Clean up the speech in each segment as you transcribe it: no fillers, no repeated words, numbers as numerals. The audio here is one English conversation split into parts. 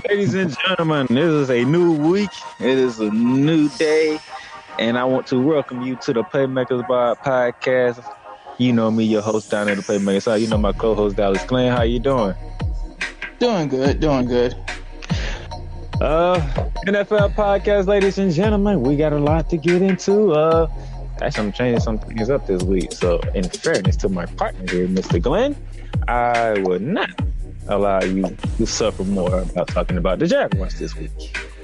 Ladies and gentlemen, this is a new week. It is a new day, and I want to welcome you to the Playmakers Bar podcast. You know me, your host down at the Playmakers Bar. You know my co-host Dallas Glenn. How you doing? Doing good. NFL podcast, ladies and gentlemen. We got a lot to get into. Actually, I'm changing some things up this week. So, in fairness to my partner here, Mr. Glenn, I will not allow you to suffer more about talking about the Jaguars this week.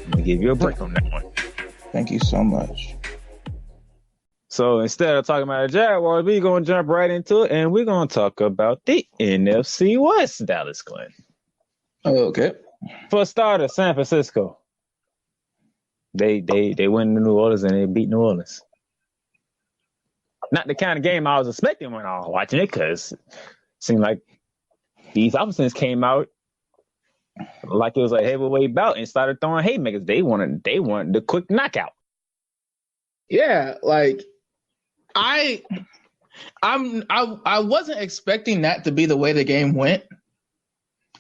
I'm going to give you a break on that one. Thank you so much. So instead of talking about the Jaguars, we're going to jump right into it, and we're going to talk about the NFC West, Dallas Glenn. Okay. For starters, San Francisco. They went to New Orleans and they beat New Orleans. Not the kind of game I was expecting when I was watching it, because it seemed like these opposites came out like it was a heavyweight bout and started throwing haymakers. They wanted the quick knockout. Yeah, like I wasn't expecting that to be the way the game went.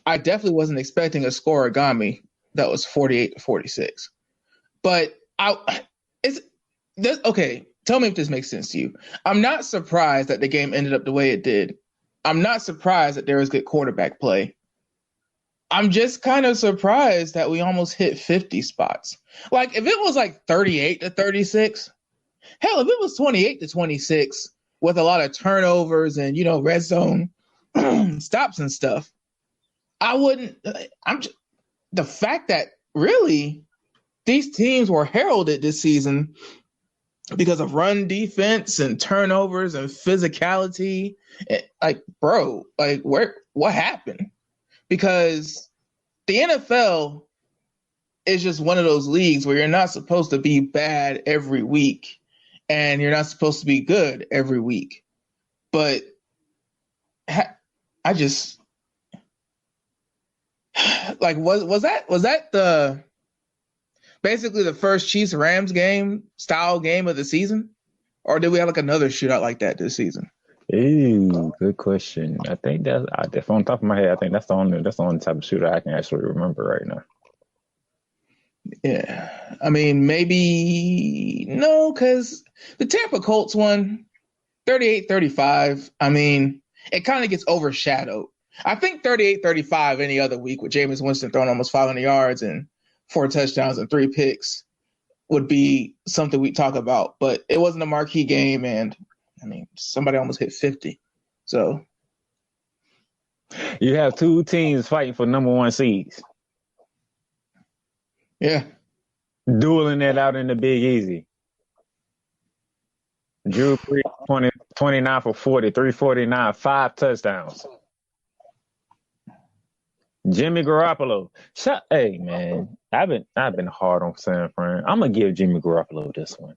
I definitely wasn't expecting a scoregami that was 48-46. But okay. Tell me if this makes sense to you. I'm not surprised that the game ended up the way it did. I'm not surprised that there was good quarterback play. I'm just kind of surprised that we almost hit 50 spots. Like, if it was like 38-36, hell, if it was 28-26 with a lot of turnovers and, red zone stops and stuff, I wouldn't. The fact that really these teams were heralded this season because of run defense and turnovers and physicality. What happened? Because the NFL is just one of those leagues where you're not supposed to be bad every week and you're not supposed to be good every week. But I just was that the basically the first Chiefs-Rams style game of the season? Or did we have like another shootout like that this season? Ooh, good question. I think that's on top of my head. I think that's the only type of shooter I can actually remember right now. Yeah, I mean, maybe no, because the Tampa Colts won 38-35. I mean, it kind of gets overshadowed. I think 38-35 any other week with Jameis Winston throwing almost 500 yards and 4 touchdowns and 3 picks would be something we talk about. But it wasn't a marquee game, and I mean, somebody almost hit 50. So you have two teams fighting for number one seeds. Yeah. Dueling it out in the Big Easy. Drew Brees, 29 for 40, 349, 5 touchdowns. Jimmy Garoppolo. Hey, man, I've been hard on San Fran. I'm going to give Jimmy Garoppolo this one.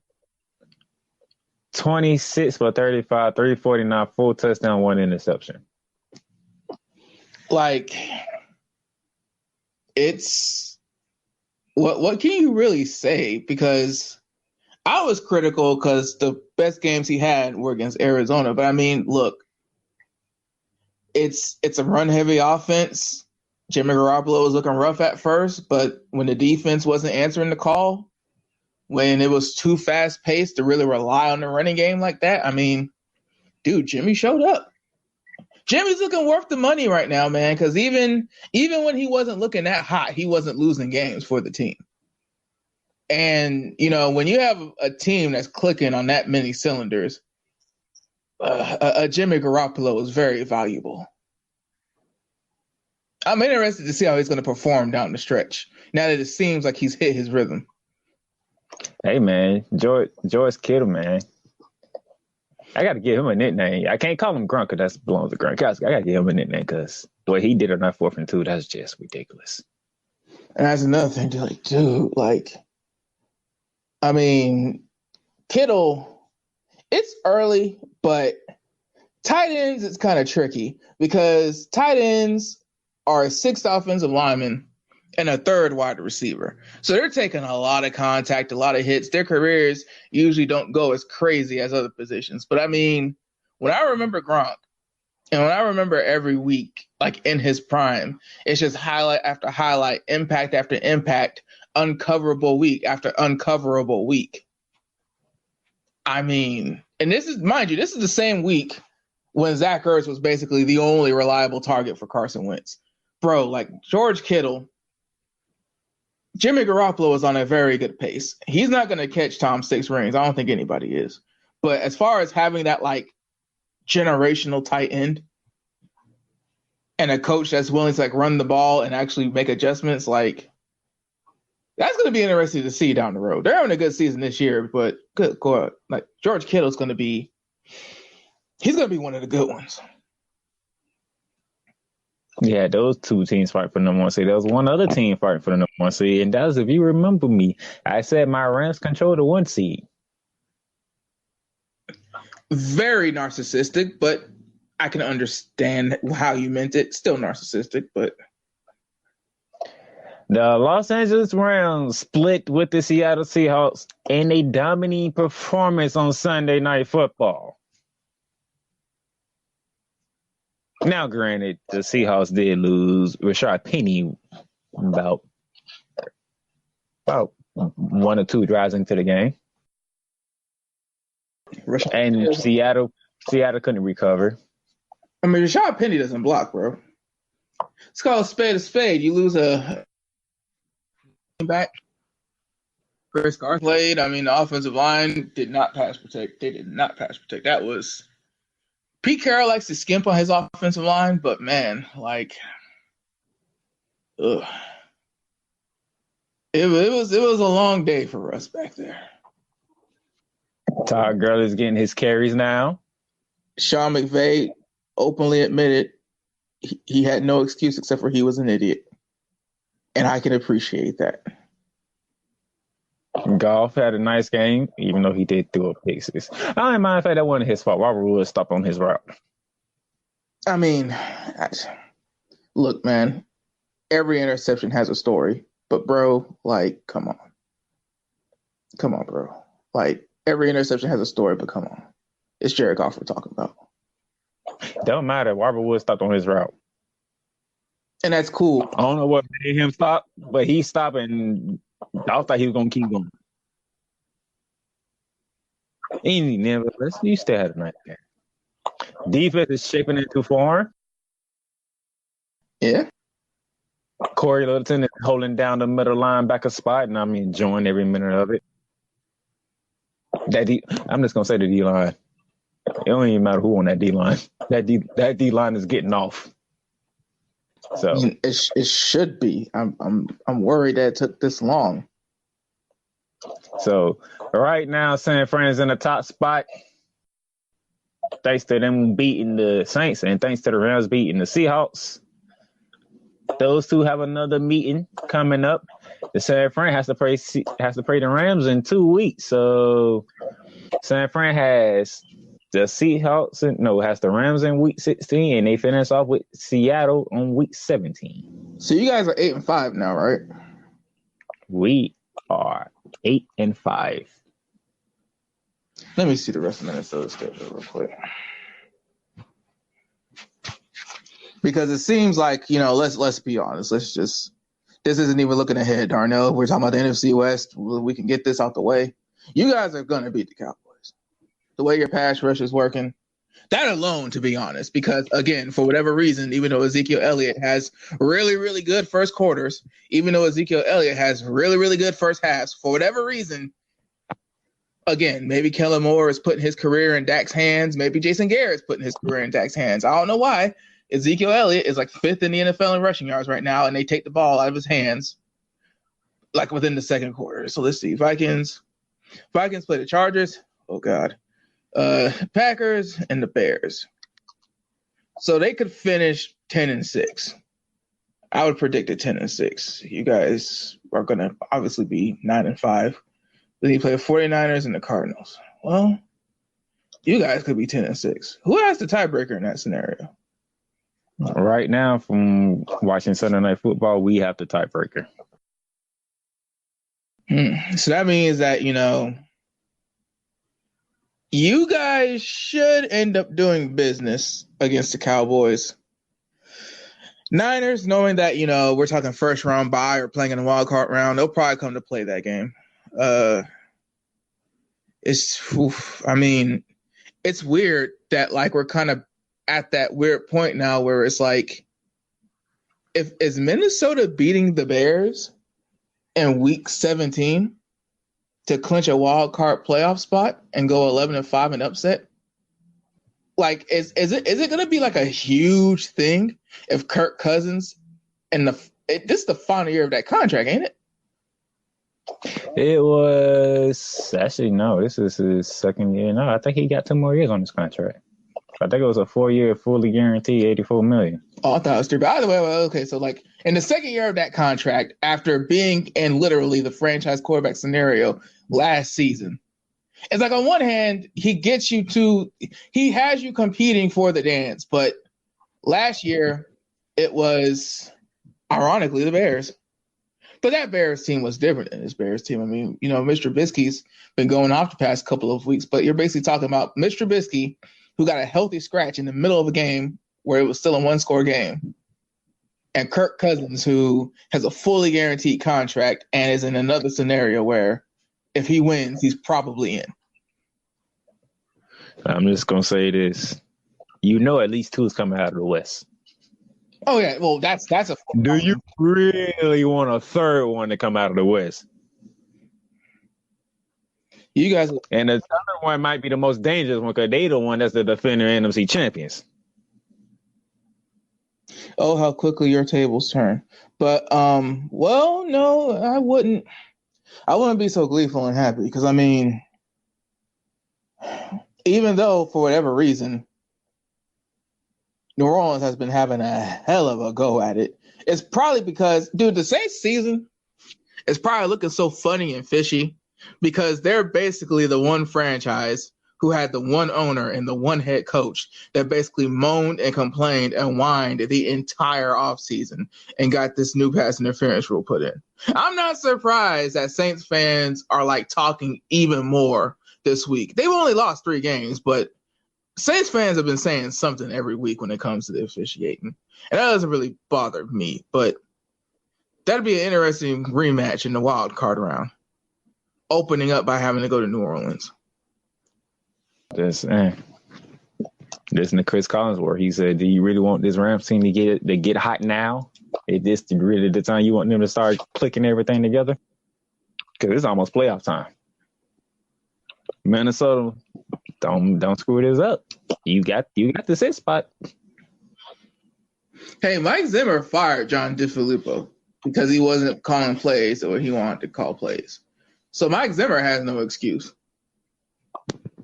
26 for 35, 349, 4 touchdown, 1 interception. Like, it's what can you really say? Because I was critical because the best games he had were against Arizona. But I mean, look, it's a run heavy offense. Jimmy Garoppolo was looking rough at first, but when the defense wasn't answering the call, when it was too fast paced to really rely on the running game like that, I mean, dude, Jimmy showed up. Jimmy's looking worth the money right now, man, because even when he wasn't looking that hot, he wasn't losing games for the team. And, when you have a team that's clicking on that many cylinders, a Jimmy Garoppolo is very valuable. I'm interested to see how he's going to perform down the stretch now that it seems like he's hit his rhythm. Hey, man, George Kittle, man. I got to give him a nickname. I can't call him Grunt because that belongs to Grunt. I got to give him a nickname because the way he did it on that 4th and 2, that's just ridiculous. And that's another thing, dude, I mean, Kittle, it's early, but tight ends, it's kind of tricky because tight ends are a 6th offensive lineman and a 3rd wide receiver. So they're taking a lot of contact, a lot of hits. Their careers usually don't go as crazy as other positions. But I mean, when I remember Gronk and when I remember every week like in his prime. It's just highlight after highlight, impact after impact, uncoverable week after uncoverable week. I mean, and this is, mind you, this is the same week when Zach Ertz was basically the only reliable target for Carson Wentz. Bro, like George Kittle, Jimmy Garoppolo is on a very good pace. He's not going to catch Tom's 6 rings. I don't think anybody is. But as far as having that like generational tight end and a coach that's willing to like run the ball and actually make adjustments, like that's going to be interesting to see down the road. They're having a good season this year, but good God, like George Kittle's going to be, he's going to be one of the good ones. Yeah, those two teams fight for number 1 seed. There was one other team fighting for the number 1 seed, and that was, if you remember me, I said my Rams control the 1 seed. Very narcissistic, but I can understand how you meant it. Still narcissistic, but the Los Angeles Rams split with the Seattle Seahawks in a dominating performance on Sunday Night Football. Now, granted, the Seahawks did lose Rashad Penny about 1 or 2 drives into the game. And Seattle couldn't recover. I mean, Rashad Penny doesn't block, bro. It's called a spade. You lose a back. Chris Carr played. I mean, the offensive line did not pass protect. They did not pass protect. That was Pete Carroll likes to skimp on his offensive line, but man, like, ugh. It was a long day for Russ back there. Todd Gurley's getting his carries now. Sean McVay openly admitted he had no excuse except for he was an idiot. And I can appreciate that. Goff had a nice game, even though he did throw a pick six. I don't mind if that wasn't his fault. Robert Woods stopped on his route. I mean, look, man, every interception has a story. But, bro, like, come on. Come on, bro. Like, every interception has a story, but come on. It's Jared Goff we're talking about. Don't matter. Robert Woods stopped on his route. And that's cool. I don't know what made him stop, but he stopped, and I thought he was going to keep going. And nevertheless, you still had a nice game. Defense is shaping into form. Yeah. Corey Littleton is holding down the middle linebacker spot, and I'm enjoying every minute of it. I'm just going to say the D-line. It don't even matter who on that D-line. That D-line is getting off. So it should be. I'm worried that it took this long. So right now, San Fran is in the top spot. Thanks to them beating the Saints and thanks to the Rams beating the Seahawks. Those two have another meeting coming up. The San Fran has to play the Rams in 2 weeks. So San Fran has the Seahawks has the Rams in week 16, and they finish off with Seattle on week 17. So you guys are 8-5 now, right? We are 8-5. Let me see the rest of Minnesota's schedule real quick. Because it seems like, let's be honest. This isn't even looking ahead, Darnell. We're talking about the NFC West. We can get this out the way. You guys are going to beat the Cowboys. The way your pass rush is working. That alone, to be honest, because, again, for whatever reason, even though Ezekiel Elliott has really, really good first quarters, even though Ezekiel Elliott has really, really good first halves, for whatever reason, again, maybe Kellen Moore is putting his career in Dak's hands. Maybe Jason Garrett's putting his career in Dak's hands. I don't know why. Ezekiel Elliott is like 5th in the NFL in rushing yards right now, and they take the ball out of his hands like within the second quarter. So let's see. Vikings play the Chargers. Oh, God. Packers and the Bears. So they could finish 10-6. I would predict a 10-6. You guys are going to obviously be 9-5. Then you play the 49ers and the Cardinals. Well, you guys could be 10-6. Who has the tiebreaker in that scenario? Right now, from watching Sunday Night Football, we have the tiebreaker. So that means that, you guys should end up doing business against the Cowboys. Niners, knowing that, we're talking first round bye or playing in a wild card round, they'll probably come to play that game. It's weird that like we're kind of at that weird point now where it's like, is Minnesota beating the Bears in week 17 to clinch a wild card playoff spot and go 11-5 and upset? Like, is it going to be like a huge thing if Kirk Cousins this is the final year of that contract, ain't it? It was actually no. This is his second year. No, I think he got 2 more years on his contract. I think it was a 4-year, fully guaranteed, $84 million. Oh, I thought it was 3. By the way, okay, so like in the second year of that contract, after being in literally the franchise quarterback scenario last season, it's like on one hand he has you competing for the dance, but last year it was ironically the Bears. But that Bears team was different than this Bears team. I mean, Mr. Trubisky's been going off the past couple of weeks, but you're basically talking about Mr. Trubisky, who got a healthy scratch in the middle of a game where it was still a 1-score game, and Kirk Cousins, who has a fully guaranteed contract and is in another scenario where if he wins, he's probably in. I'm just going to say this. At least 2 is coming out of the West. Oh, yeah. Well, that's a... Do you really want a third one to come out of the West? You guys... And the other one might be the most dangerous one because they the one that's the defending NFC champions. Oh, how quickly your tables turn. But, well, no, I wouldn't be so gleeful and happy because, I mean, even though for whatever reason, New Orleans has been having a hell of a go at it. It's probably because, dude, the Saints season is probably looking so funny and fishy because they're basically the one franchise who had the one owner and the one head coach that basically moaned and complained and whined the entire offseason and got this new pass interference rule put in. I'm not surprised that Saints fans are like talking even more this week. They've only lost 3 games, but Saints fans have been saying something every week when it comes to the officiating. And that doesn't really bother me, but that'd be an interesting rematch in the wild card round, opening up by having to go to New Orleans. Listen to Chris Collinsworth. He said, do you really want this Rams team to get hot now? Is this really the time you want them to start clicking everything together? Because it's almost playoff time. Minnesota, don't screw this up. You got the 6th spot. Hey, Mike Zimmer fired John DeFilippo because he wasn't calling plays or he wanted to call plays. So Mike Zimmer has no excuse.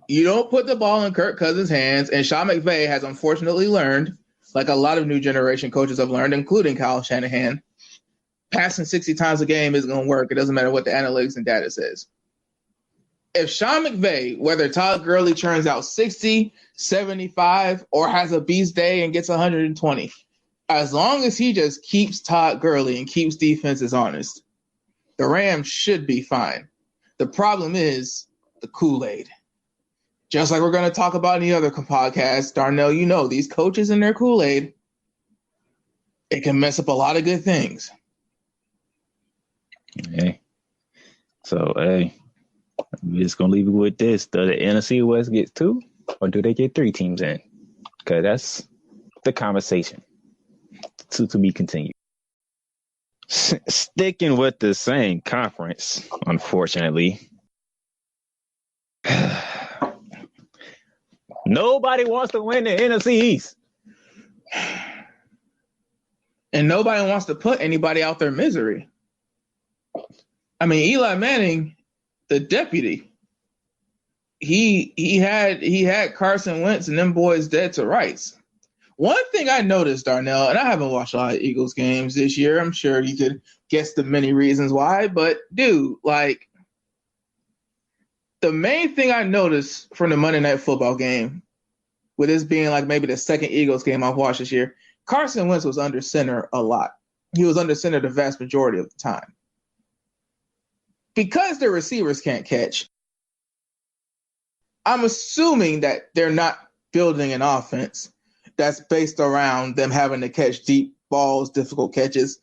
You don't put the ball in Kirk Cousins' hands, and Sean McVay has unfortunately learned, like a lot of new generation coaches have learned, including Kyle Shanahan, passing 60 times a game isn't going to work. It doesn't matter what the analytics and data says. If Sean McVay, whether Todd Gurley turns out 60, 75, or has a beast day and gets 120, as long as he just keeps Todd Gurley and keeps defenses honest, the Rams should be fine. The problem is the Kool-Aid. Just like we're going to talk about in the other podcast, Darnell, these coaches and their Kool-Aid, it can mess up a lot of good things. Hey. So, we're just going to leave it with this. Does the NFC West get 2 or do they get 3 teams in? Because that's the conversation to be continued. Sticking with the same conference, unfortunately. Nobody wants to win the NFC East. And nobody wants to put anybody out their misery. I mean, Eli Manning, the deputy, he had Carson Wentz and them boys dead to rights. One thing I noticed, Darnell, and I haven't watched a lot of Eagles games this year. I'm sure you could guess the many reasons why, but dude, like, the main thing I noticed from the Monday Night Football game, with this being like maybe the second Eagles game I've watched this year, Carson Wentz was under center a lot. He was under center the vast majority of the time. Because the receivers can't catch, I'm assuming that they're not building an offense that's based around them having to catch deep balls, difficult catches.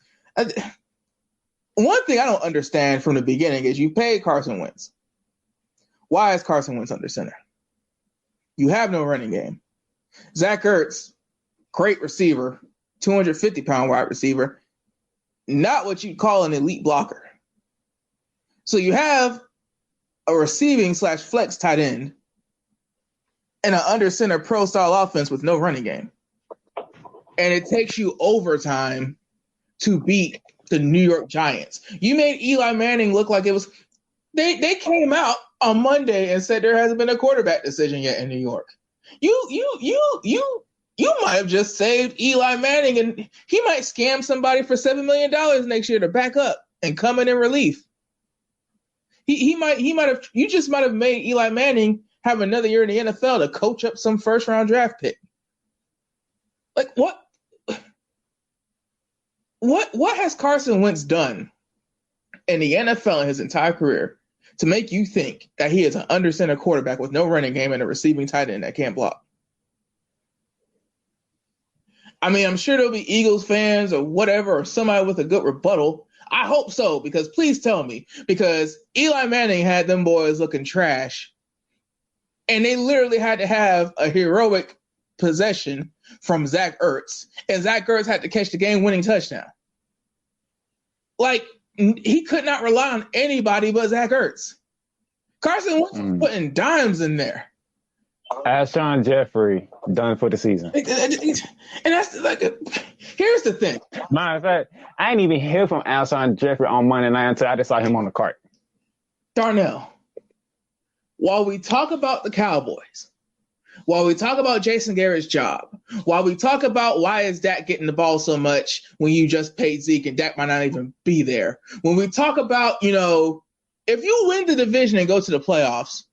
One thing I don't understand from the beginning is you paid Carson Wentz. Why is Carson Wentz under center? You have no running game. Zach Ertz, great receiver, 250-pound wide receiver, not what you'd call an elite blocker. So you have a receiving / flex tight end and an under center pro style offense with no running game. And it takes you overtime to beat the New York Giants. You made Eli Manning look like it was they came out on Monday and said there hasn't been a quarterback decision yet in New York. You might have just saved Eli Manning, and he might scam somebody for $7 million next year to back up and come in relief. He might have. You just might have made Eli Manning have another year in the NFL to coach up some first-round draft pick. Like what? What has Carson Wentz done in the NFL in his entire career to make you think that he is an under center quarterback with no running game and a receiving tight end that can't block? I mean, I'm sure there'll be Eagles fans or whatever, or somebody with a good rebuttal. I hope so, because please tell me, because Eli Manning had them boys looking trash, and they literally had to have a heroic possession from Zach Ertz, and Zach Ertz had to catch the game-winning touchdown. Like, he could not rely on anybody but Zach Ertz. Carson Wentz was putting dimes in there. Alshon Jeffrey done for the season. And that's like, here's the thing. Matter of fact, I didn't even hear from Alshon Jeffrey on Monday night until I just saw him on the cart. Darnell, while we talk about the Cowboys, while we talk about Jason Garrett's job, while we talk about why is Dak getting the ball so much when you just paid Zeke and Dak might not even be there, when we talk about, if you win the division and go to the playoffs,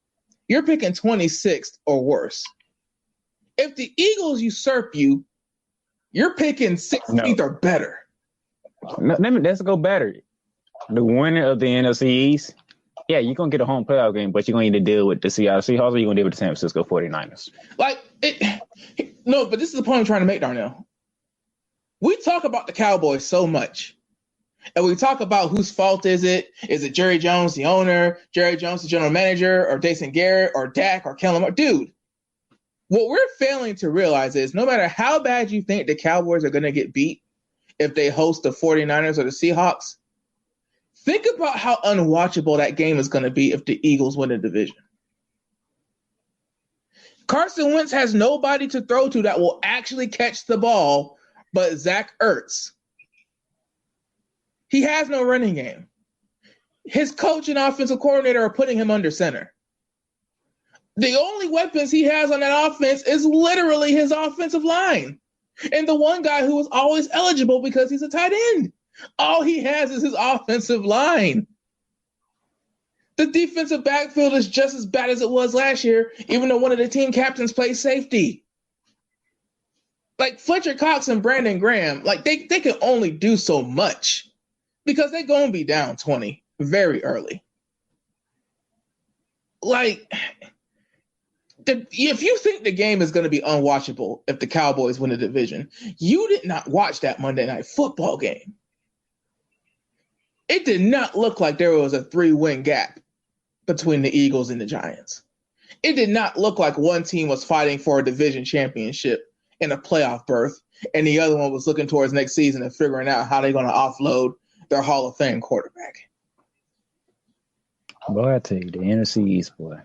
you're picking 26th or worse. If the Eagles usurp you, you're picking 16th or better. No, let's go better. The winner of the NFC East, yeah, you're going to get a home playoff game, but you're going to need to deal with the Seattle Seahawks or you're going to deal with the San Francisco 49ers. No, but this is the point I'm trying to make, Darnell. We talk about the Cowboys so much. And we talk about whose fault is it? Is it Jerry Jones, the owner, Jerry Jones, the general manager, or Jason Garrett, or Dak, or Kellen? Dude, what we're failing to realize is no matter how bad you think the Cowboys are going to get beat if they host the 49ers or the Seahawks, think about how unwatchable that game is going to be if the Eagles win the division. Carson Wentz has nobody to throw to that will actually catch the ball but Zach Ertz. He has no running game. His coach and offensive coordinator are putting him under center. The only weapons he has on that offense is literally his offensive line. And the one guy who is always eligible because he's a tight end. All he has is his offensive line. The defensive backfield is just as bad as it was last year, even though one of the team captains plays safety. Like Fletcher Cox and Brandon Graham, like they can only do so much because they're going to be down 20 very early. Like, if you think the game is going to be unwatchable if the Cowboys win the division, you did not watch that Monday Night Football game. It did not look like there was a 3-win gap between the Eagles and the Giants. It did not look like one team was fighting for a division championship and a playoff berth, and the other one was looking towards next season and figuring out how they're going to offload their Hall of Fame quarterback. Boy, I tell you, the NFC East, boy.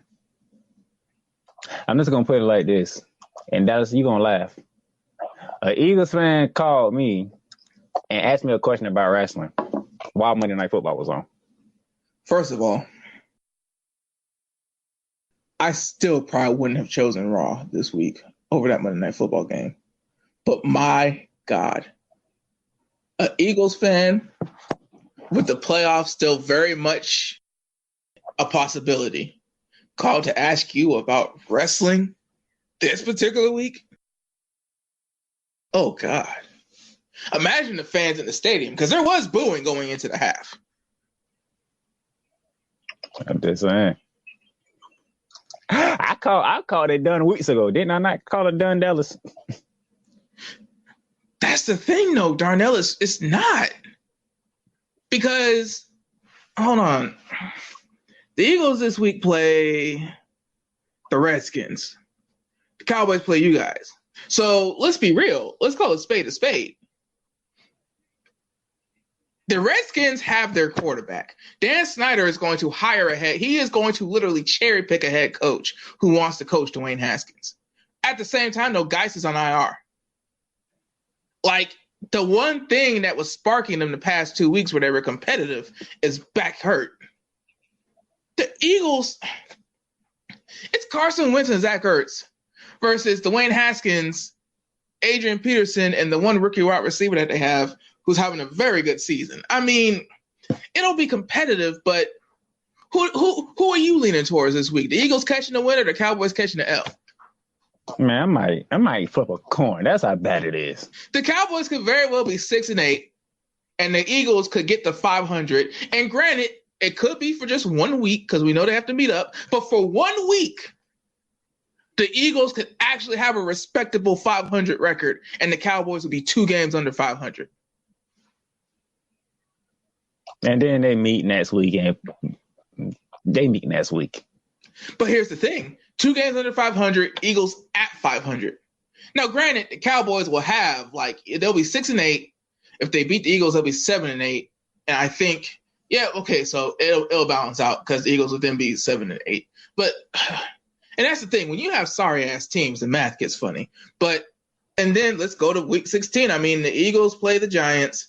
I'm just going to put it like this, and Dallas, you're going to laugh. An Eagles fan called me and asked me a question about wrestling while Monday Night Football was on. First of all, I still probably wouldn't have chosen Raw this week over that Monday Night Football game. But my God, an Eagles fan with the playoffs still very much a possibility called to ask you about wrestling this particular week? Oh, God. Imagine the fans in the stadium, because there was booing going into the half. I'm just saying. I called it done weeks ago. Didn't I not call it done, Dallas? That's the thing, though, Darnell. It's not. Because, hold on. The Eagles this week play the Redskins. The Cowboys play you guys. So let's be real. Let's call a spade a spade. The Redskins have their quarterback. Dan Snyder is going to hire a head. He is going to literally cherry pick a head coach who wants to coach Dwayne Haskins. At the same time, though, Geis is on IR. Like, the one thing that was sparking them the past 2 weeks where they were competitive is back hurt. The Eagles, it's Carson Wentz and Zach Ertz versus Dwayne Haskins, Adrian Peterson, and the one rookie wide receiver that they have who's having a very good season. I mean, it'll be competitive, but who are you leaning towards this week? The Eagles catching the win or the Cowboys catching the L? Man, I might flip a coin. That's how bad it is. The Cowboys could very well be 6-8, and the Eagles could get to 500. And granted, it could be for just 1 week because we know they have to meet up. But for 1 week, the Eagles could actually have a respectable 500 record, and the Cowboys would be 2 games under 500. And then they meet next week, and they meet next week. But here's the thing. 2 games under 500, Eagles at 500. Now, granted, the Cowboys will have, they'll be 6-8. If they beat the Eagles, they'll be 7-8. And I think, so it'll balance out because the Eagles will then be 7-8. But, and that's the thing. When you have sorry-ass teams, the math gets funny. And then let's go to week 16. I mean, the Eagles play the Giants.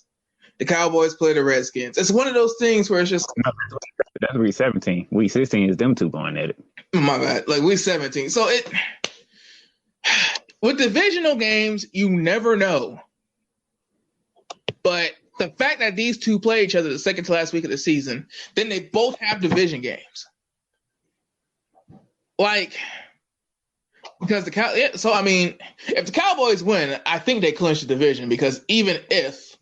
The Cowboys play the Redskins. It's one of those things where it's just... No, that's week 17. Week 16 is them two going at it. My bad. Week 17. So with divisional games, you never know. But the fact that these two play each other the second to last week of the season, then they both have division games. Because if the Cowboys win, I think they clinch the division because even if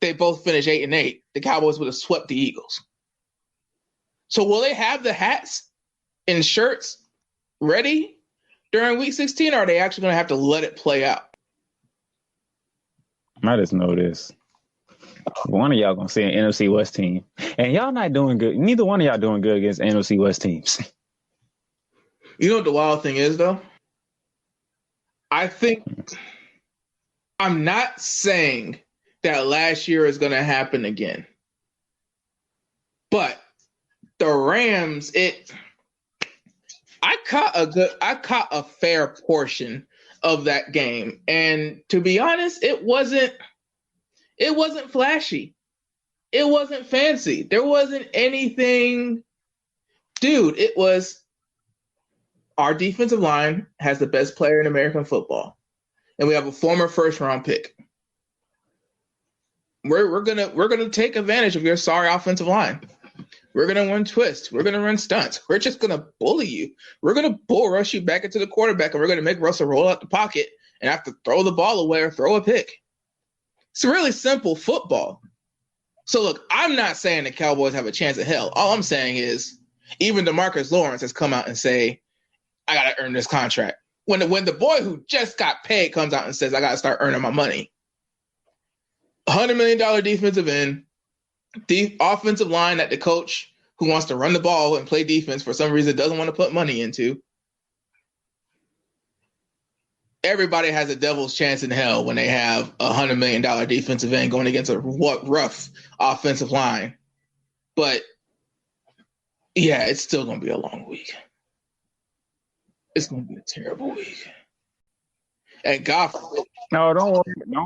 they both finish 8-8, the Cowboys would have swept the Eagles. So will they have the hats and shirts ready during week 16, or are they actually going to have to let it play out? I just know this. One of y'all going to see an NFC West team. And y'all not doing good. Neither one of y'all doing good against NFC West teams. You know what the wild thing is, though? I think I'm not saying that last year is going to happen again. But the Rams, I caught a fair portion of that game. And to be honest, it wasn't flashy. It wasn't fancy. There wasn't anything. Dude, it was our defensive line has the best player in American football. And we have a former first round pick. We're gonna take advantage of your sorry offensive line. We're gonna run twists. We're gonna run stunts. We're just gonna bully you. We're gonna bull rush you back into the quarterback, and we're gonna make Russell roll out the pocket and have to throw the ball away or throw a pick. It's really simple football. So look, I'm not saying the Cowboys have a chance at hell. All I'm saying is even DeMarcus Lawrence has come out and say, I gotta earn this contract. When the boy who just got paid comes out and says, I gotta start earning my money. $100 million defensive end, the offensive line that the coach who wants to run the ball and play defense for some reason doesn't want to put money into. Everybody has a devil's chance in hell when they have a $100 million defensive end going against a rough offensive line. But yeah, it's still going to be a long week. It's going to be a terrible week. And God forbid. No, don't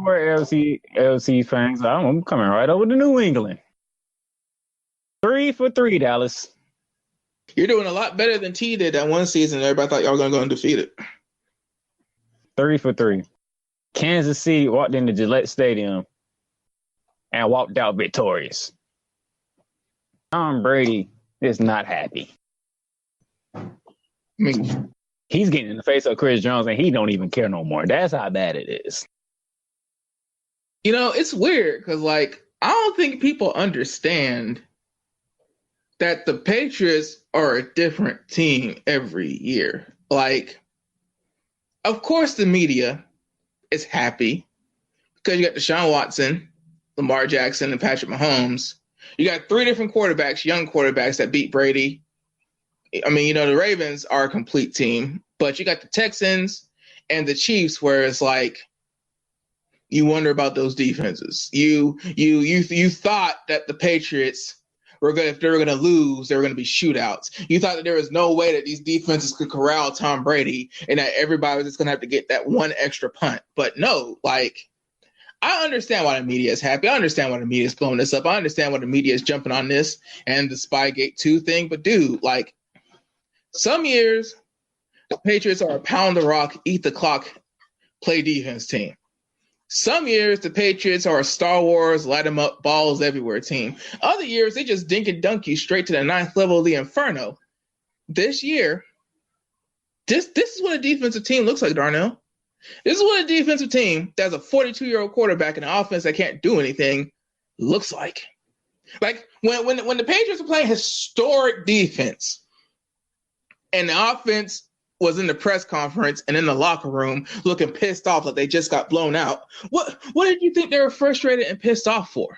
worry, LC fans. I'm coming right over to New England. 3 for 3, Dallas. You're doing a lot better than T did that one season. Everybody thought y'all were going to go undefeated. 3 for 3. Kansas City walked into Gillette Stadium and walked out victorious. Tom Brady is not happy. I mean, he's getting in the face of Chris Jones, and he don't even care no more. That's how bad it is. You know, it's weird because, I don't think people understand that the Patriots are a different team every year. Of course, the media is happy because you got Deshaun Watson, Lamar Jackson, and Patrick Mahomes. You got 3 different quarterbacks, young quarterbacks that beat Brady. I mean, the Ravens are a complete team, but you got the Texans and the Chiefs, where it's like you wonder about those defenses. You thought that the Patriots if they were going to lose, they were going to be shootouts. You thought that there was no way that these defenses could corral Tom Brady and that everybody was just going to have to get that one extra punt. But no, like, I understand why the media is happy. I understand why the media is blowing this up. I understand why the media is jumping on this and the Spygate 2 thing. But, dude, like, some years the Patriots are a pound the rock, eat the clock, play defense team. Some years the Patriots are a Star Wars, light them up, balls everywhere team. Other years they just dink and dunk you straight to the 9th level of the inferno. This year, this is what a defensive team looks like, Darnell. This is what a defensive team that's a 42-year-old quarterback and an offense that can't do anything looks like. Like when the Patriots are playing historic defense and the offense was in the press conference and in the locker room looking pissed off like they just got blown out. What did you think they were frustrated and pissed off for?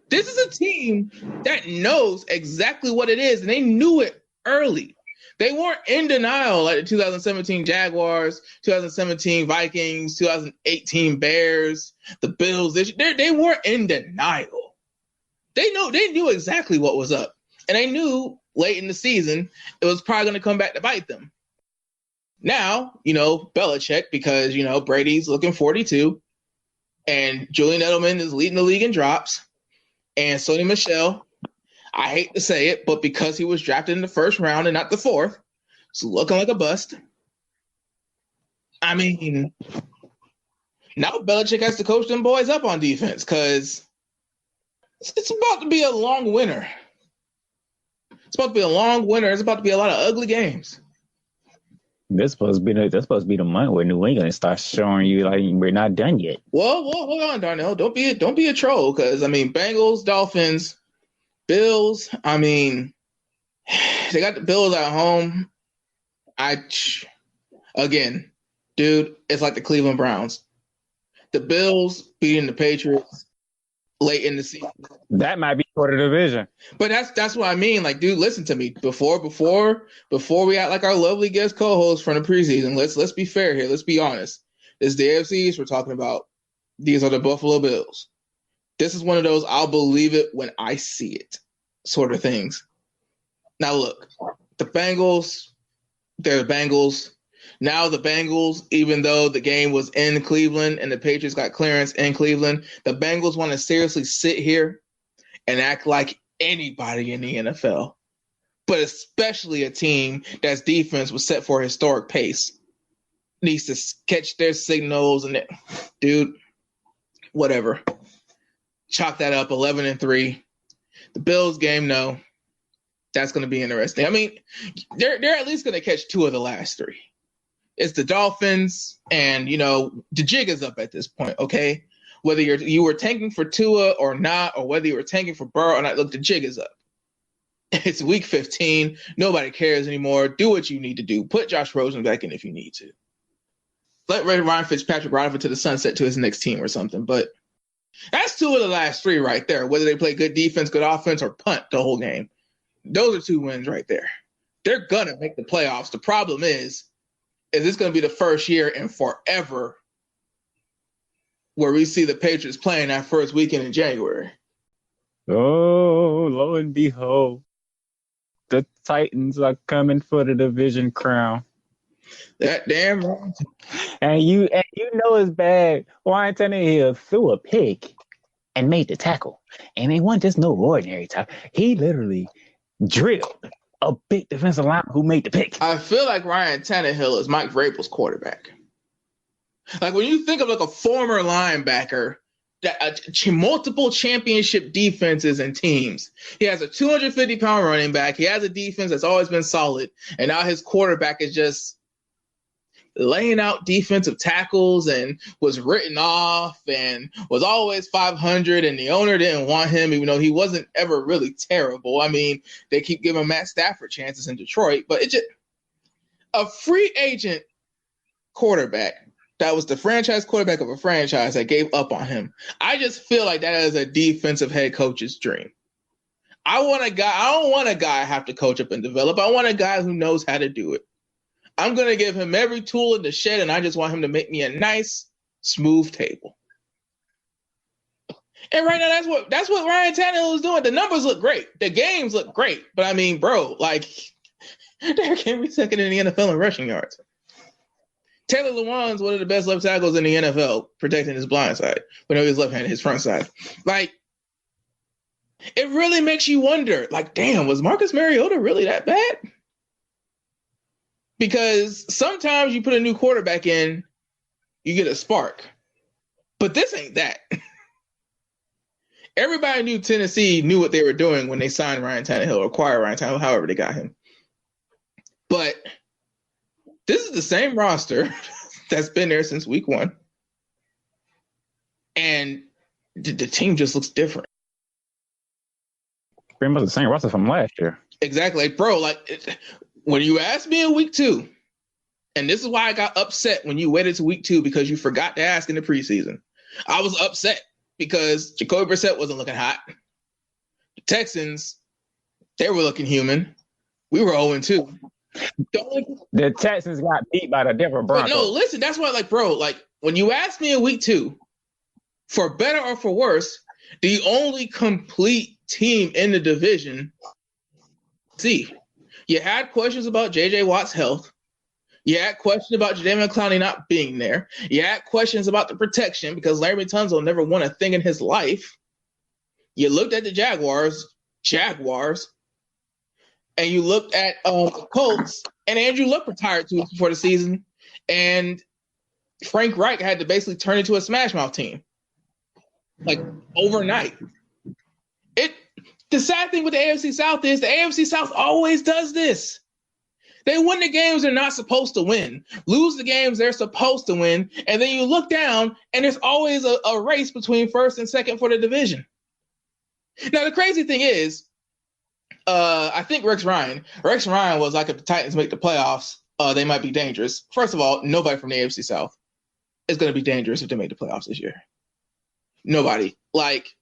This is a team that knows exactly what it is, and they knew it early. They weren't in denial like the 2017 Jaguars, 2017 Vikings, 2018 Bears, the Bills. They weren't in denial. They knew exactly what was up, and they knew late in the season, it was probably going to come back to bite them. Now, Belichick, because, Brady's looking 42, and Julian Edelman is leading the league in drops, and Sony Michel, I hate to say it, but because he was drafted in the 1st round and not the 4th, it's looking like a bust. I mean, now Belichick has to coach them boys up on defense because it's about to be a long winter. It's about to be a long winter. It's about to be a lot of ugly games. That's supposed to be the month where New England starts showing you like we're not done yet. Well, hold on, Darnell. Don't be a troll, because Bengals, Dolphins, Bills. They got the Bills at home. Again, dude, it's like the Cleveland Browns. The Bills beating the Patriots late in the season. That might be for the division. But that's what I mean. Like, dude, listen to me. Before we act like our lovely guest co-host from the preseason, let's be fair here. Let's be honest. This is the AFC East we're talking about. These are the Buffalo Bills. This is one of those I'll believe it when I see it sort of things. Now look, the Bengals, they're the Bengals. Now the Bengals, even though the game was in Cleveland and the Patriots got clearance in Cleveland, the Bengals want to seriously sit here and act like anybody in the NFL, but especially a team that's defense was set for a historic pace. Needs to catch their signals and dude, whatever. Chalk that up 11-3. The Bills game, no. That's going to be interesting. They're at least going to catch 2 of the last 3. It's the Dolphins, and, the jig is up at this point, okay? Whether you were tanking for Tua or not, or whether you were tanking for Burrow or not, look, the jig is up. It's week 15. Nobody cares anymore. Do what you need to do. Put Josh Rosen back in if you need to. Let Ryan Fitzpatrick ride off into the sunset to his next team or something, but that's 2 of the last 3 right there, whether they play good defense, good offense, or punt the whole game. Those are 2 wins right there. They're going to make the playoffs. The problem is this going to be the first year in forever where we see the Patriots playing that first weekend in January? Oh, lo and behold, the Titans are coming for the division crown. That damn right. And you know it's bad. Ryan Tannehill threw a pick and made the tackle. And it wasn't just no ordinary tackle. He literally drilled a big defensive lineman who made the pick. I feel like Ryan Tannehill is Mike Vrabel's quarterback. Like when you think of like a former linebacker, that multiple championship defenses and teams. He has a 250-pound running back. He has a defense that's always been solid. And now his quarterback is just laying out defensive tackles and was written off and was always 500, and the owner didn't want him, even though he wasn't ever really terrible. They keep giving Matt Stafford chances in Detroit, but it's just a free agent quarterback that was the franchise quarterback of a franchise that gave up on him. I just feel like that is a defensive head coach's dream. I don't want a guy I have to coach up and develop. I want a guy who knows how to do it. I'm going to give him every tool in the shed, and I just want him to make me a nice, smooth table. And right now, that's what Ryan Tannehill is doing. The numbers look great. The games look great. But, I mean, bro, like, Derrick Henry second in the NFL in rushing yards. Taylor Lewan's one of the best left tackles in the NFL, protecting his blind side. But no, he's left-handed, his front side. Like, it really makes you wonder, like, damn, was Marcus Mariota really that bad? Because sometimes you put a new quarterback in, you get a spark. But this ain't that. Everybody knew Tennessee knew what they were doing when they signed Ryan Tannehill, or acquired Ryan Tannehill, however they got him. But this is the same roster that's been there since week one. And the team just looks different. Pretty much the same roster from last year. Exactly. Like, bro, like, when you asked me in week 2, and this is why I got upset when you waited to week 2 because you forgot to ask in the preseason. I was upset because Jacoby Brissett wasn't looking hot. The Texans, they were looking human. We were 0-2. The Texans got beat by the Denver Broncos. But no, listen, that's why, like, bro, like, when you asked me in week 2, for better or for worse, the only complete team in the division, see, you had questions about J.J. Watt's health. You had questions about Jadeveon Clowney not being there. You had questions about the protection because Larry Tunsil never won a thing in his life. You looked at the Jaguars, and you looked at the Colts, and Andrew Luck retired 2 weeks before the season, and Frank Reich had to basically turn into a smash mouth team, like, overnight. The sad thing with the AFC South is the AFC South always does this. They win the games they're not supposed to win, lose the games they're supposed to win, and then you look down, and there's always a race between first and second for the division. Now, the crazy thing is, I think Rex Ryan was like, if the Titans make the playoffs, they might be dangerous. First of all, nobody from the AFC South is going to be dangerous if they make the playoffs this year. Nobody. Like,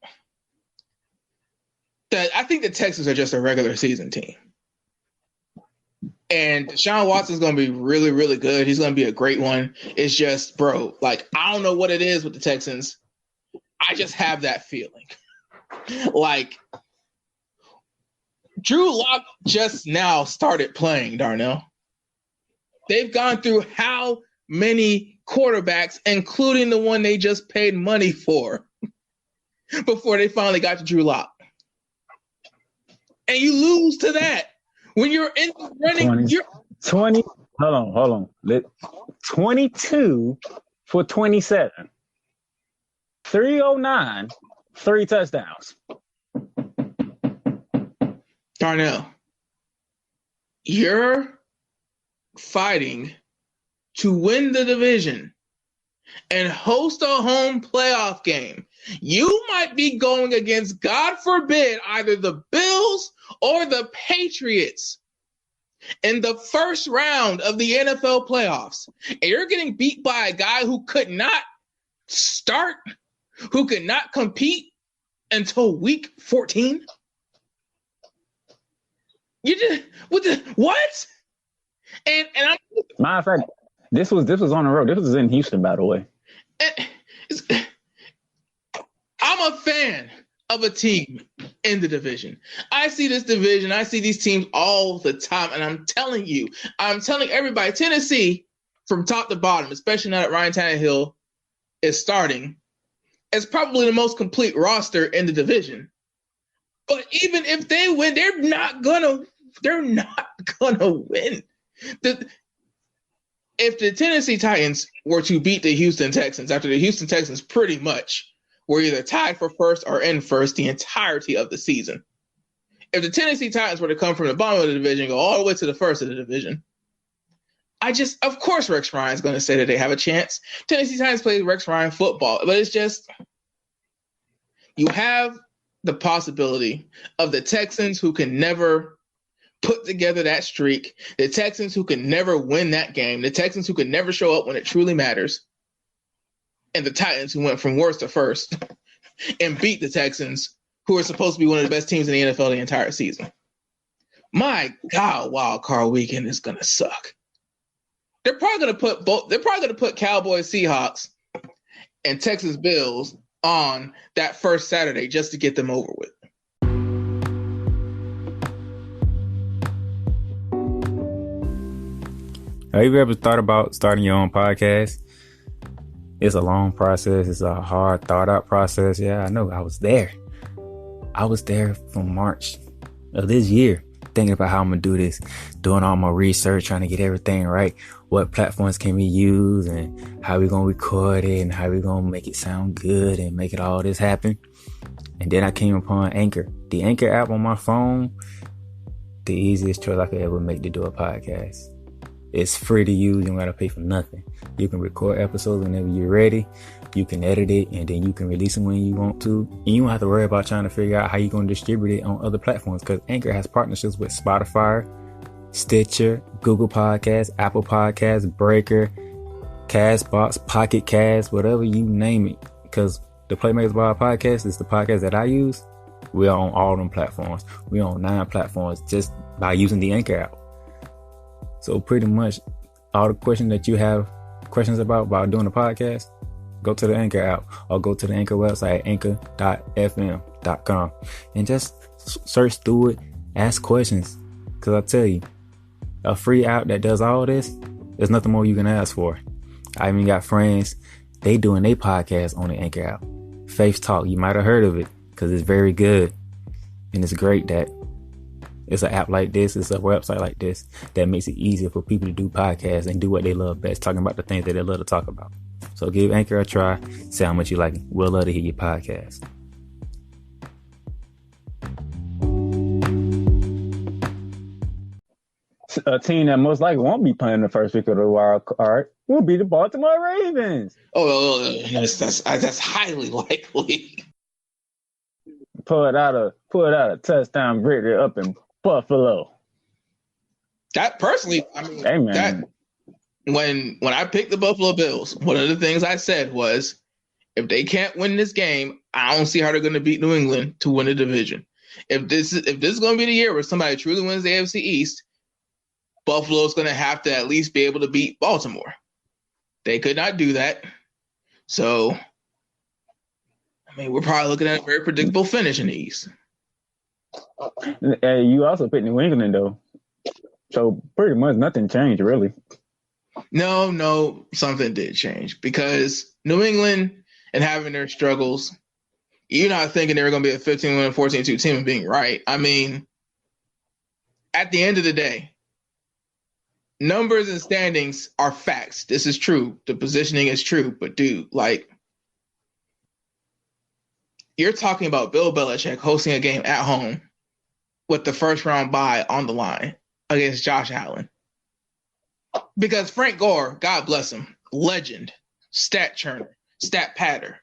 I think the Texans are just a regular season team. And Deshaun Watson's going to be really, really good. He's going to be a great one. It's just, bro, like, I don't know what it is with the Texans. I just have that feeling. Like, Drew Lock just now started playing, Darnell. They've gone through how many quarterbacks, including the one they just paid money for, before they finally got to Drew Lock. And you lose to that. When you're in the running, hold on. 22 for 27. 309, 3 touchdowns. Darnell, you're fighting to win the division and host a home playoff game. You might be going against, God forbid, either the Bills or the Patriots in the first round of the NFL playoffs. And you're getting beat by a guy who could not start, who could not compete until week 14. You just what? And I'm matter of fact, this was on the road. This was in Houston, by the way. I'm a fan of a team in the division. I see this division. I see these teams all the time, and I'm telling everybody, Tennessee, from top to bottom, especially now that Ryan Tannehill is starting, is probably the most complete roster in the division. But even if they win, they're not gonna win. If the Tennessee Titans were to beat the Houston Texans, after the Houston Texans pretty much were either tied for first or in first the entirety of the season, if the Tennessee Titans were to come from the bottom of the division and go all the way to the first of the division, of course Rex Ryan's going to say that they have a chance. Tennessee Titans play Rex Ryan football, but it's just, you have the possibility of the Texans who can never put together that streak, the Texans who can never win that game, the Texans who can never show up when it truly matters. and the Titans, who went from worst to first, and beat the Texans, who are supposed to be one of the best teams in the NFL the entire season. My God, wild card weekend is gonna suck. They're probably gonna put Cowboys, Seahawks, and Texas Bills on that first Saturday just to get them over with. Have you ever thought about starting your own podcast? It's a long process. It's a hard, thought out process. Yeah, I know. I was there from March of this year, thinking about how I'm going to do this, doing all my research, trying to get everything right. What platforms can we use and how we going to record it and how we going to make it sound good and make it all this happen. And then I came upon Anchor. The Anchor app on my phone, the easiest choice I could ever make to do a podcast. It's free to use. You don't got to pay for nothing. You can record episodes whenever you're ready. You can edit it and then you can release them when you want to. And you don't have to worry about trying to figure out how you're going to distribute it on other platforms because Anchor has partnerships with Spotify, Stitcher, Google Podcasts, Apple Podcasts, Breaker, Castbox, Pocket Cast, whatever you name it. Because the Playmakers Bar podcast is the podcast that I use. We are on all them platforms. We are on 9 platforms just by using the Anchor app. So pretty much all the questions that you have questions about doing a podcast, go to the Anchor app or go to the Anchor website, anchor.fm.com, and just search through it, ask questions. Because I tell you, a free app that does all this, there's nothing more you can ask for. I even got friends, they doing their podcast on the Anchor app. Faith Talk, you might have heard of it because it's very good. And it's great that it's an app like this, it's a website like this that makes it easier for people to do podcasts and do what they love best, talking about the things that they love to talk about. So give Anchor a try, see how much you like it. We'll love to hear your podcast. A team that most likely won't be playing the first week of the wild card will be the Baltimore Ravens. That's highly likely. Pulled out a touchdown breaker up in Buffalo. That personally, I mean, hey, man. That when I picked the Buffalo Bills, one of the things I said was, if they can't win this game, I don't see how they're going to beat New England to win the division. If this is going to be the year where somebody truly wins the AFC East, Buffalo's going to have to at least be able to beat Baltimore. They could not do that. So, I mean, we're probably looking at a very predictable finish in the East. Hey, you also picked New England, though. So pretty much nothing changed, really. No, something did change because New England and having their struggles, you're not thinking they were going to be a 15-win, 14-2 team and being right. I mean, at the end of the day, numbers and standings are facts. This is true. The positioning is true. But, dude, you're talking about Bill Belichick hosting a game at home with the first round bye on the line against Josh Allen. Because Frank Gore, God bless him, legend, stat churner, stat patter.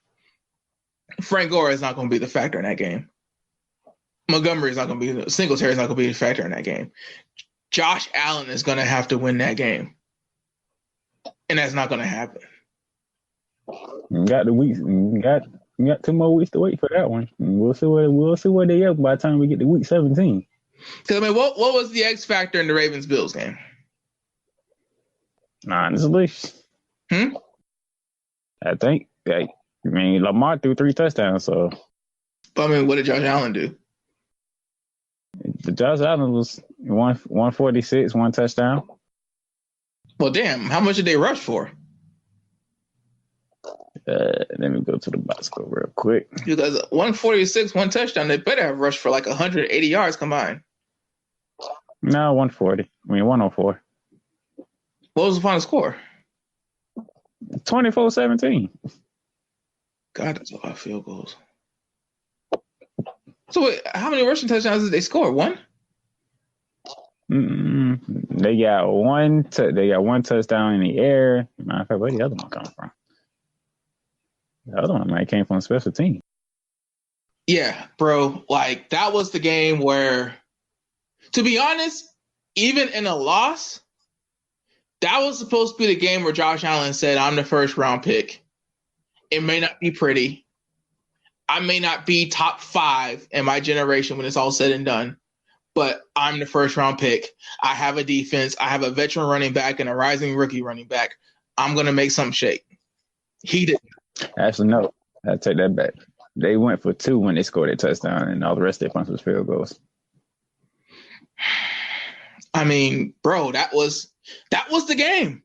Frank Gore is not going to be the factor in that game. Montgomery is not going to be, Singletary is not going to be the factor in that game. Josh Allen is going to have to win that game. And that's not going to happen. You got 2 more weeks to wait for that one. We'll see where they are by the time we get to week 17. Because, I mean, what was the X factor in the Ravens-Bills game? Honestly, I think, Lamar threw 3 touchdowns, so. But, I mean, what did Josh Allen do? The Josh Allen was 146, 1 touchdown. Well, damn, how much did they rush for? Let me go to the box score real quick. Because 146, 1 touchdown, they better have rushed for like 180 yards combined. No, 140. 104. What was the final score? 24-17. God, that's a lot of field goals. So wait, how many rushing touchdowns did they score? 1? They got one touchdown in the air. Matter of fact, where the other one come from? The other one might came from special team. Yeah, bro. That was the game where, to be honest, even in a loss, that was supposed to be the game where Josh Allen said, "I'm the first round pick." It may not be pretty. I may not be top 5 in my generation when it's all said and done, but I'm the first round pick. I have a defense. I have a veteran running back and a rising rookie running back. I'm going to make something shake. He didn't. Actually, no. I take that back. They went for 2 when they scored a touchdown, and all the rest of their punts was field goals. I mean, bro, that was the game.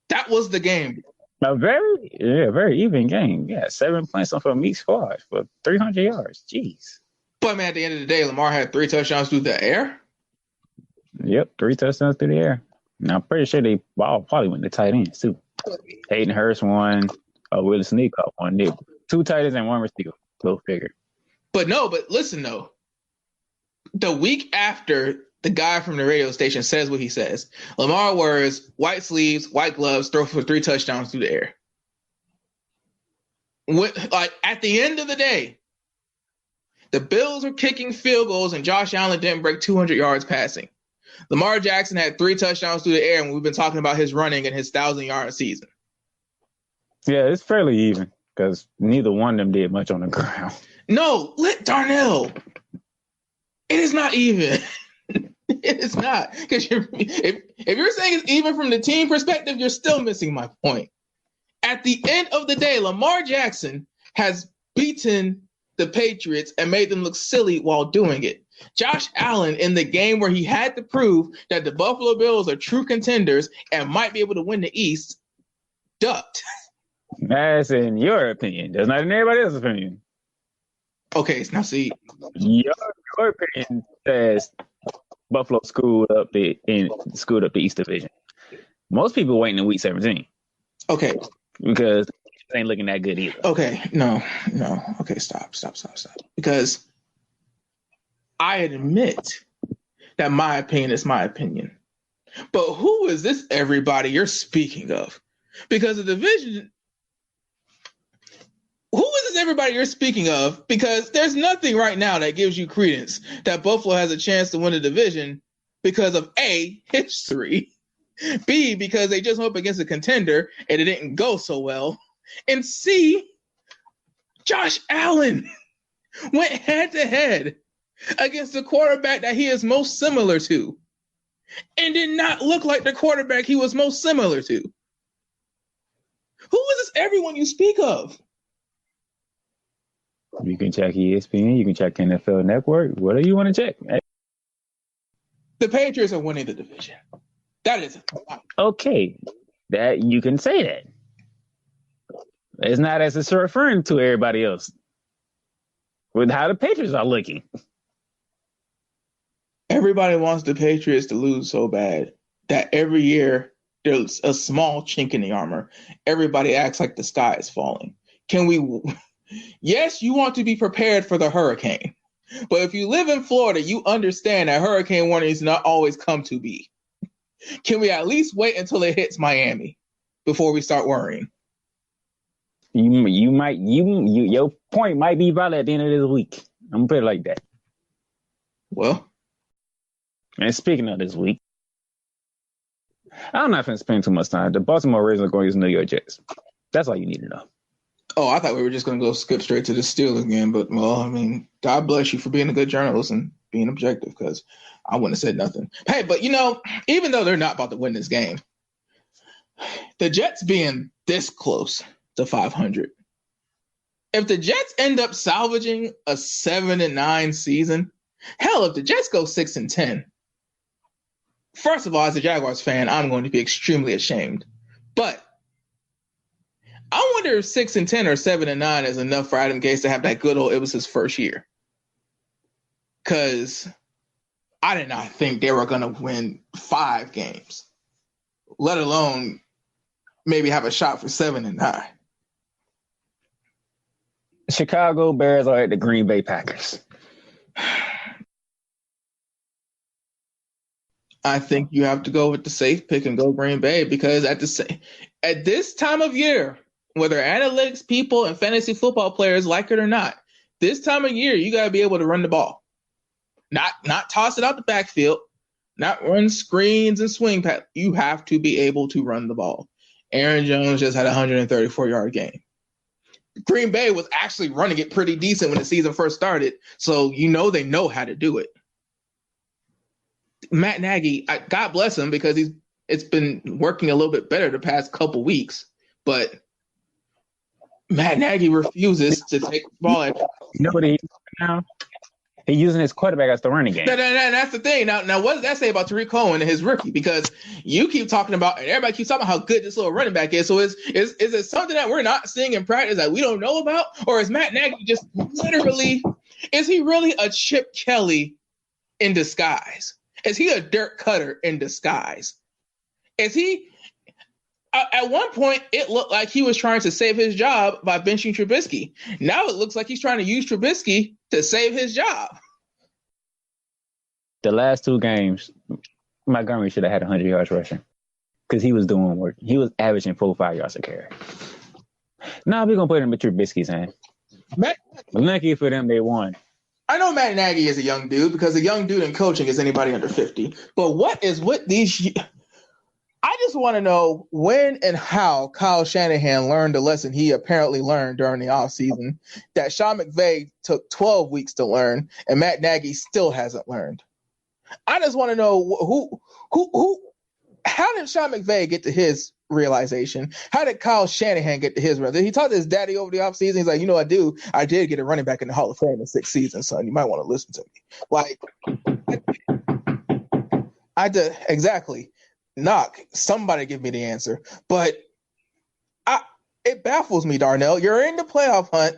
That was the game. A very even game. Yeah, 7 points from each squad for 300 yards. Jeez. But, man, at the end of the day, Lamar had 3 touchdowns through the air. Yep, 3 touchdowns through the air. And I'm pretty sure they probably went to tight ends, too. Hayden Hurst won. Willis Snead caught one. 2 tight ends and 1 receiver. Go figure. But listen, though. The week after the guy from the radio station says what he says, Lamar wears white sleeves, white gloves, throw for 3 touchdowns through the air. At the end of the day, the Bills were kicking field goals and Josh Allen didn't break 200 yards passing. Lamar Jackson had 3 touchdowns through the air, and we've been talking about his running and his 1,000-yard season. Yeah, it's fairly even because neither one of them did much on the ground. No, Darnell. It is not even. It is not. Because if you're saying it's even from the team perspective, you're still missing my point. At the end of the day, Lamar Jackson has beaten the Patriots and made them look silly while doing it. Josh Allen, in the game where he had to prove that the Buffalo Bills are true contenders and might be able to win the East, ducked. That's in your opinion. That's not in everybody else's opinion. Okay, now see. Your opinion says Buffalo screwed up the East Division. Most people waiting in week 17. Okay. Because it ain't looking that good either. Okay, no. Okay, stop. Because I admit that my opinion is my opinion. But who is this everybody you're speaking of? Because the division... Who is this everybody you're speaking of? Because there's nothing right now that gives you credence that Buffalo has a chance to win the division because of A, history, B, because they just went up against a contender and it didn't go so well, and C, Josh Allen went head-to-head against the quarterback that he is most similar to and did not look like the quarterback he was most similar to. Who is this everyone you speak of? You can check ESPN. You can check NFL Network. What do you want to check? The Patriots are winning the division. That is okay. That you can say that. It's not as it's referring to everybody else with how the Patriots are looking. Everybody wants the Patriots to lose so bad that every year there's a small chink in the armor. Everybody acts like the sky is falling. Yes, you want to be prepared for the hurricane. But if you live in Florida, you understand that hurricane warnings not always come to be. Can we at least wait until it hits Miami before we start worrying? Your point might be valid at the end of this week. I'm gonna put it like that. Well, and speaking of this week, I'm not gonna spend too much time. The Baltimore Ravens are going to use the New York Jets. That's all you need to know. Oh, I thought we were just going to go skip straight to the Steelers game. But, well, I mean, God bless you for being a good journalist and being objective because I wouldn't have said nothing. Hey, but, even though they're not about to win this game, the Jets being this close to 500, if the Jets end up salvaging a 7-9 season, hell, if the Jets go 6-10, first of all, as a Jaguars fan, I'm going to be extremely ashamed. But I wonder if 6-10 or 7-9 is enough for Adam Gase to have that good old, it was his first year. Because I did not think they were going to win 5 games, let alone maybe have a shot for 7-9. Chicago Bears are at the Green Bay Packers. I think you have to go with the safe pick and go Green Bay because at this time of year, whether analytics people and fantasy football players like it or not, this time of year, you got to be able to run the ball. Not toss it out the backfield, not run screens and swing pass. You have to be able to run the ball. Aaron Jones just had a 134-yard game. Green Bay was actually running it pretty decent when the season first started, so they know how to do it. Matt Nagy, God bless him, because it's been working a little bit better the past couple weeks, but Matt Nagy refuses to take the ball at you know what he's now? He's using his quarterback as the running game. That's the thing. Now, what does that say about Tariq Cohen and his rookie? Because you keep talking about, and everybody keeps talking about how good this little running back is. So is it something that we're not seeing in practice that we don't know about? Or is Matt Nagy just literally, is he really a Chip Kelly in disguise? Is he a Dirk Cutter in disguise? Is he, at one point, it looked like he was trying to save his job by benching Trubisky. Now it looks like he's trying to use Trubisky to save his job. The last two games, Montgomery should have had 100 yards rushing because he was doing work. He was averaging 4 or 5 yards a carry. Now we're going to put him in Trubisky's hand. Lucky for them, they won. I know Matt Nagy is a young dude because a young dude in coaching is anybody under 50. But what is with these – I just want to know when and how Kyle Shanahan learned the lesson he apparently learned during the offseason that Sean McVay took 12 weeks to learn and Matt Nagy still hasn't learned. I just want to know how did Sean McVay get to his realization? How did Kyle Shanahan get to his realization? He talked to his daddy over the offseason. He's like, I did get a running back in the Hall of Fame in 6 seasons, son. You might want to listen to me. Like, exactly. Knock. Somebody give me the answer. But it baffles me, Darnell. You're in the playoff hunt,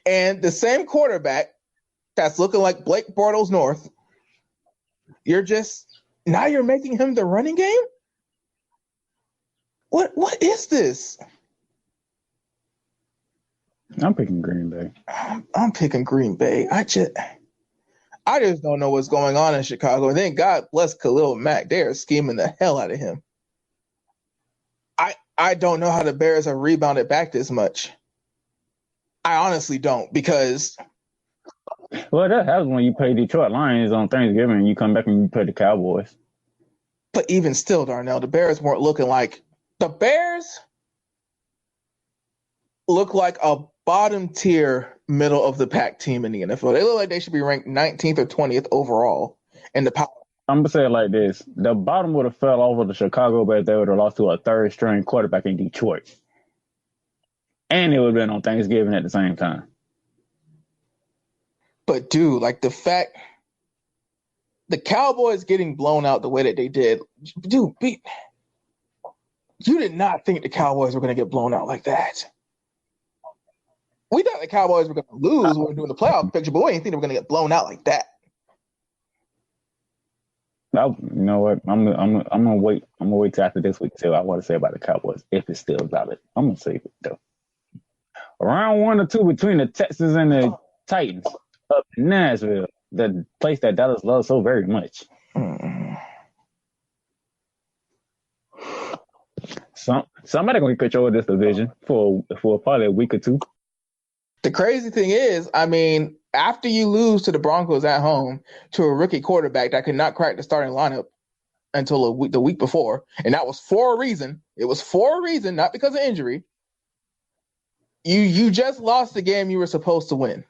and the same quarterback that's looking like Blake Bortles North, you're making him the running game? What is this? I'm picking Green Bay. I'm picking Green Bay. I just don't know what's going on in Chicago. And then God bless Khalil Mack. They are scheming the hell out of him. I don't know how the Bears have rebounded back this much. I honestly don't, because well, that happens when you play Detroit Lions on Thanksgiving and you come back and you play the Cowboys. But even still, Darnell, the Bears weren't looking like – the Bears look like a bottom-tier, middle-of-the-pack team in the NFL. They look like they should be ranked 19th or 20th overall in the power. I'm going to say it like this. The bottom would have fell over to Chicago, but they would have lost to a third-string quarterback in Detroit. And it would have been on Thanksgiving at the same time. But, dude, like the fact the Cowboys getting blown out the way that they did, dude, you did not think the Cowboys were going to get blown out like that. We thought the Cowboys were going to lose when we were doing the playoff picture, but we didn't think they were going to get blown out like that. You know what? I'm gonna wait. I'm gonna wait till after this week to see what I want to say about the Cowboys if it's still valid. I'm gonna save it though. Round 1 or 2 between the Texans and the Titans up in Nashville, the place that Dallas loves so very much. Somebody gonna control this division for probably a week or two. The crazy thing is, I mean, after you lose to the Broncos at home to a rookie quarterback that could not crack the starting lineup until the week before, and that was for a reason. It was for a reason, not because of injury. You just lost the game you were supposed to win.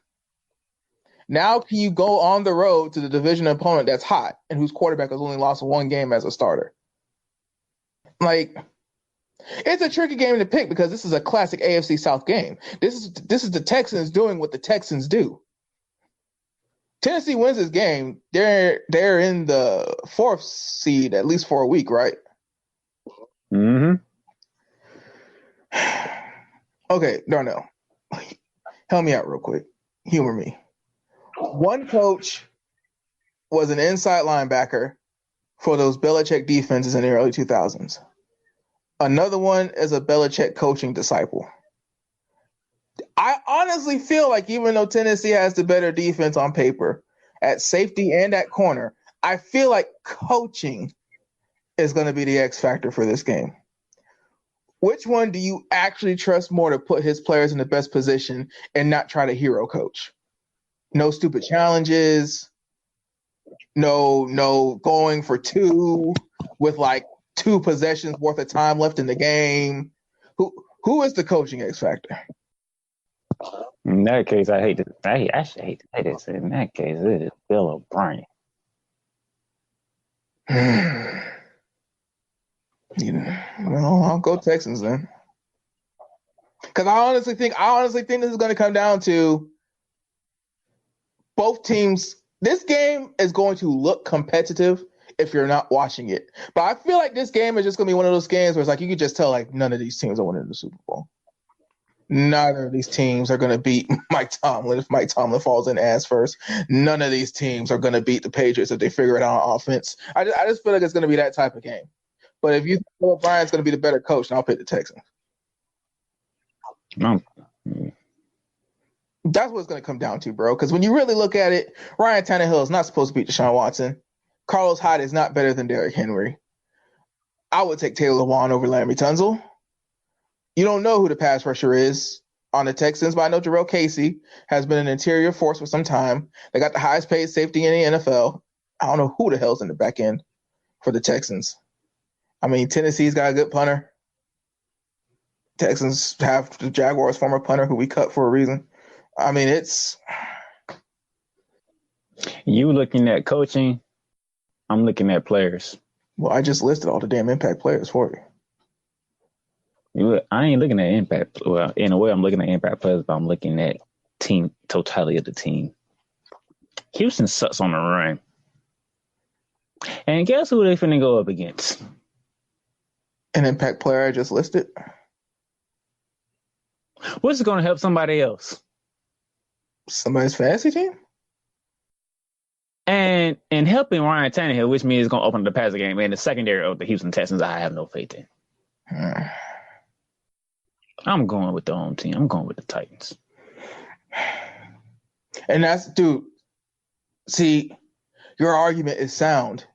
Now can you go on the road to the division opponent that's hot and whose quarterback has only lost 1 game as a starter? Like, it's a tricky game to pick because this is a classic AFC South game. This is the Texans doing what the Texans do. Tennessee wins this game. They're in the 4th seed at least for a week, right? Mm-hmm. Okay, Darnell, help me out real quick. Humor me. One coach was an inside linebacker for those Belichick defenses in the early 2000s. Another one is a Belichick coaching disciple. I honestly feel like even though Tennessee has the better defense on paper at safety and at corner, I feel like coaching is going to be the X factor for this game. Which one do you actually trust more to put his players in the best position and not try to hero coach? No stupid challenges. No going for 2 with like 2 possessions worth of time left in the game. Who is the coaching X factor? In that case, I actually hate to say this. In that case, it is Bill O'Brien. Well, I'll go Texans then. Because I honestly think this is going to come down to both teams. This game is going to look competitive if you're not watching it. But I feel like this game is just going to be one of those games where it's like you could just tell like none of these teams are winning the Super Bowl. Neither of these teams are going to beat Mike Tomlin if Mike Tomlin falls in ass first. None of these teams are going to beat the Patriots if they figure it out on offense. I just feel like it's going to be that type of game. But if you think Bill O'Brien's going to be the better coach, then I'll pick the Texans. That's what it's going to come down to, bro. Because when you really look at it, Ryan Tannehill is not supposed to beat Deshaun Watson. Carlos Hyde is not better than Derrick Henry. I would take Taylor Lewan over Laramie Tunsil. You don't know who the pass rusher is on the Texans, but I know Jarrell Casey has been an interior force for some time. They got the highest paid safety in the NFL. I don't know who the hell's in the back end for the Texans. I mean, Tennessee's got a good punter. Texans have the Jaguars' former punter who we cut for a reason. I mean, it's... You looking at coaching, I'm looking at players. Well, I just listed all the damn impact players for you. I ain't looking at impact. Well, in a way, I'm looking at impact players, but I'm looking at totality of the team. Houston sucks on the run. And guess who they finna go up against? An impact player I just listed. What's going to help somebody else? Somebody's fantasy team? And helping Ryan Tannehill, which means it's going to open the passing game. And the secondary of the Houston Texans, I have no faith in. I'm going with the home team. I'm going with the Titans. And that's, dude, see, your argument is sound.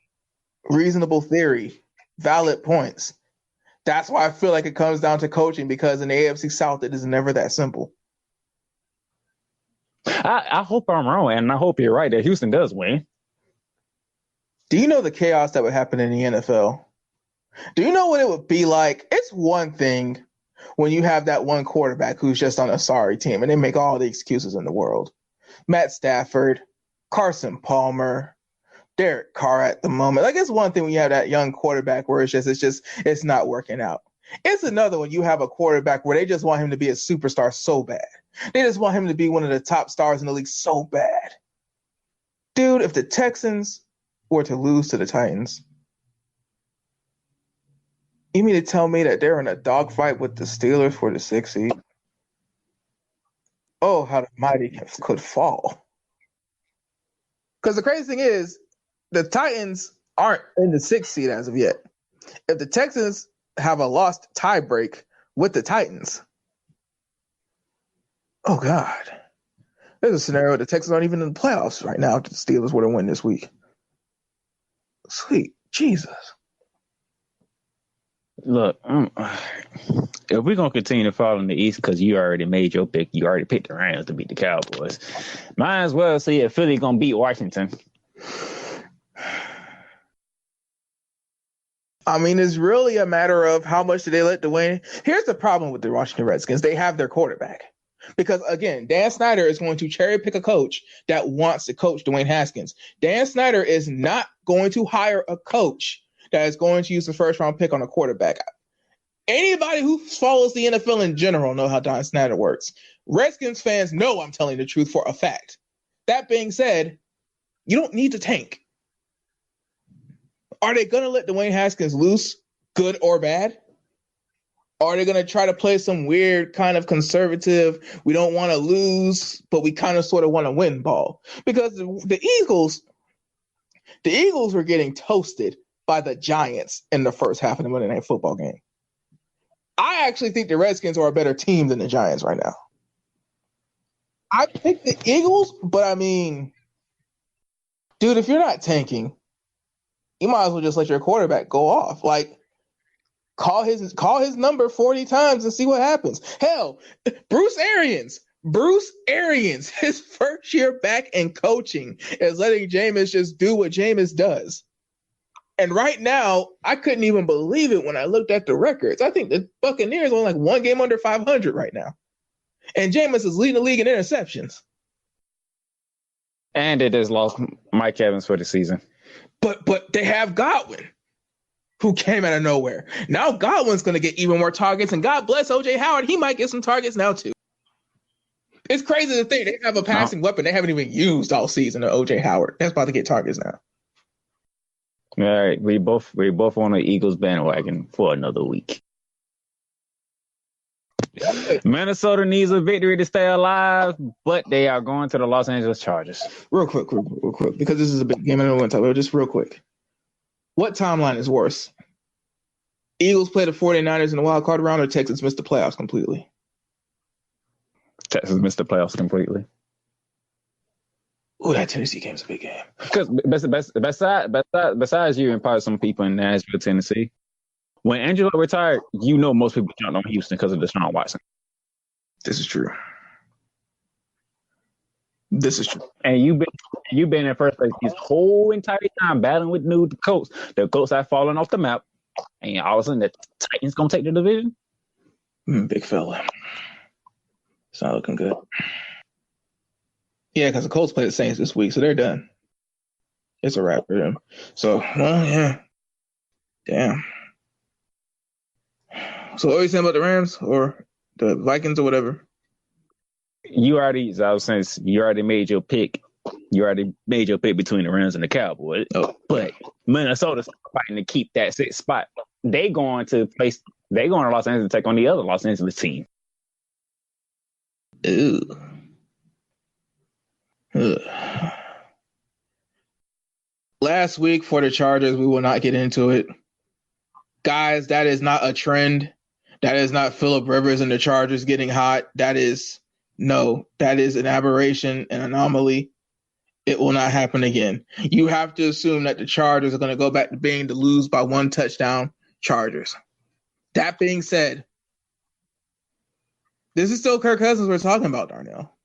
Reasonable theory. Valid points. That's why I feel like it comes down to coaching, because in the AFC South, it is never that simple. I hope I'm wrong, and I hope you're right that Houston does win. Do you know the chaos that would happen in the NFL? Do you know what it would be like? It's one thing when you have that one quarterback who's just on a sorry team and they make all the excuses in the world. Matt Stafford, Carson Palmer, Derek Carr at the moment. Like, it's one thing when you have that young quarterback where it's not working out. It's another when you have a quarterback where they just want him to be a superstar so bad. They just want him to be one of the top stars in the league so bad. Dude, if the Texans were to lose to the Titans, you mean to tell me that they're in a dogfight with the Steelers for the 6th seed? Oh, how the mighty could fall. Because the crazy thing is, the Titans aren't in the 6th seed as of yet. If the Texans have a lost tiebreak with the Titans, oh, God. There's a scenario where the Texans aren't even in the playoffs right now if the Steelers were to win this week. Sweet Jesus. Look, if we're going to continue to follow in the East, because you already made your pick, you already picked the Rams to beat the Cowboys, might as well see if Philly going to beat Washington. I mean, it's really a matter of how much do they let Dwayne. Here's the problem with the Washington Redskins. They have their quarterback. Because, again, Dan Snyder is going to cherry pick a coach that wants to coach Dwayne Haskins. Dan Snyder is not going to hire a coach that is going to use the first-round pick on a quarterback. Anybody who follows the NFL in general know how Dan Snyder works. Redskins fans know I'm telling the truth for a fact. That being said, you don't need to tank. Are they going to let Dwayne Haskins loose, good or bad? Are they going to try to play some weird kind of conservative, we don't want to lose, but we kind of sort of want to win ball? Because the Eagles were getting toasted by the Giants in the first half of the Monday Night Football game. I actually think the Redskins are a better team than the Giants right now. I picked the Eagles, but I mean, dude, if you're not tanking, you might as well just let your quarterback go off. Like, call his number 40 times and see what happens. Hell, Bruce Arians, his first year back in coaching is letting Jameis just do what Jameis does. And right now, I couldn't even believe it when I looked at the records. I think the Buccaneers are like one game under 500 right now. And Jameis is leading the league in interceptions. And it has lost Mike Evans for the season. But they have Godwin, who came out of nowhere. Now Godwin's going to get even more targets, and God bless O.J. Howard. He might get some targets now, too. It's crazy to think they have a passing weapon they haven't even used all season of O.J. Howard. That's about to get targets now. All right, we both on the Eagles bandwagon for another week. Minnesota needs a victory to stay alive, but they are going to the Los Angeles Chargers. Real quick, because this is a big game. I don't want to talk about it. Just real quick. What timeline is worse? Eagles play the 49ers in the wild card round, or Texans missed the playoffs completely? Texas missed the playoffs completely. Oh, that Tennessee game's a big game. Because besides you and probably some people in Nashville, Tennessee, when Angelo retired, most people jumped on Houston because of Deshaun Watson. This is true. And you've been in first place this whole entire time battling with the Colts. The Colts have fallen off the map, and all of a sudden the Titans gonna take the division. Big fella. It's not looking good. Yeah, because the Colts play the Saints this week, so they're done. It's a wrap for them. So, well, yeah. Damn. So what are you saying about the Rams or the Vikings or whatever? You already made your pick. You already made your pick between the Rams and the Cowboys. Oh. But Minnesota's fighting to keep that sixth spot. They're going to Los Angeles to take on the other Los Angeles team. Ew. Last week for the Chargers, we will not get into it. Guys, that is not a trend. That is not Phillip Rivers and the Chargers getting hot. That is an aberration, an anomaly. It will not happen again. You have to assume that the Chargers are going to go back to being the lose by one touchdown Chargers. That being said, this is still Kirk Cousins we're talking about, Darnell.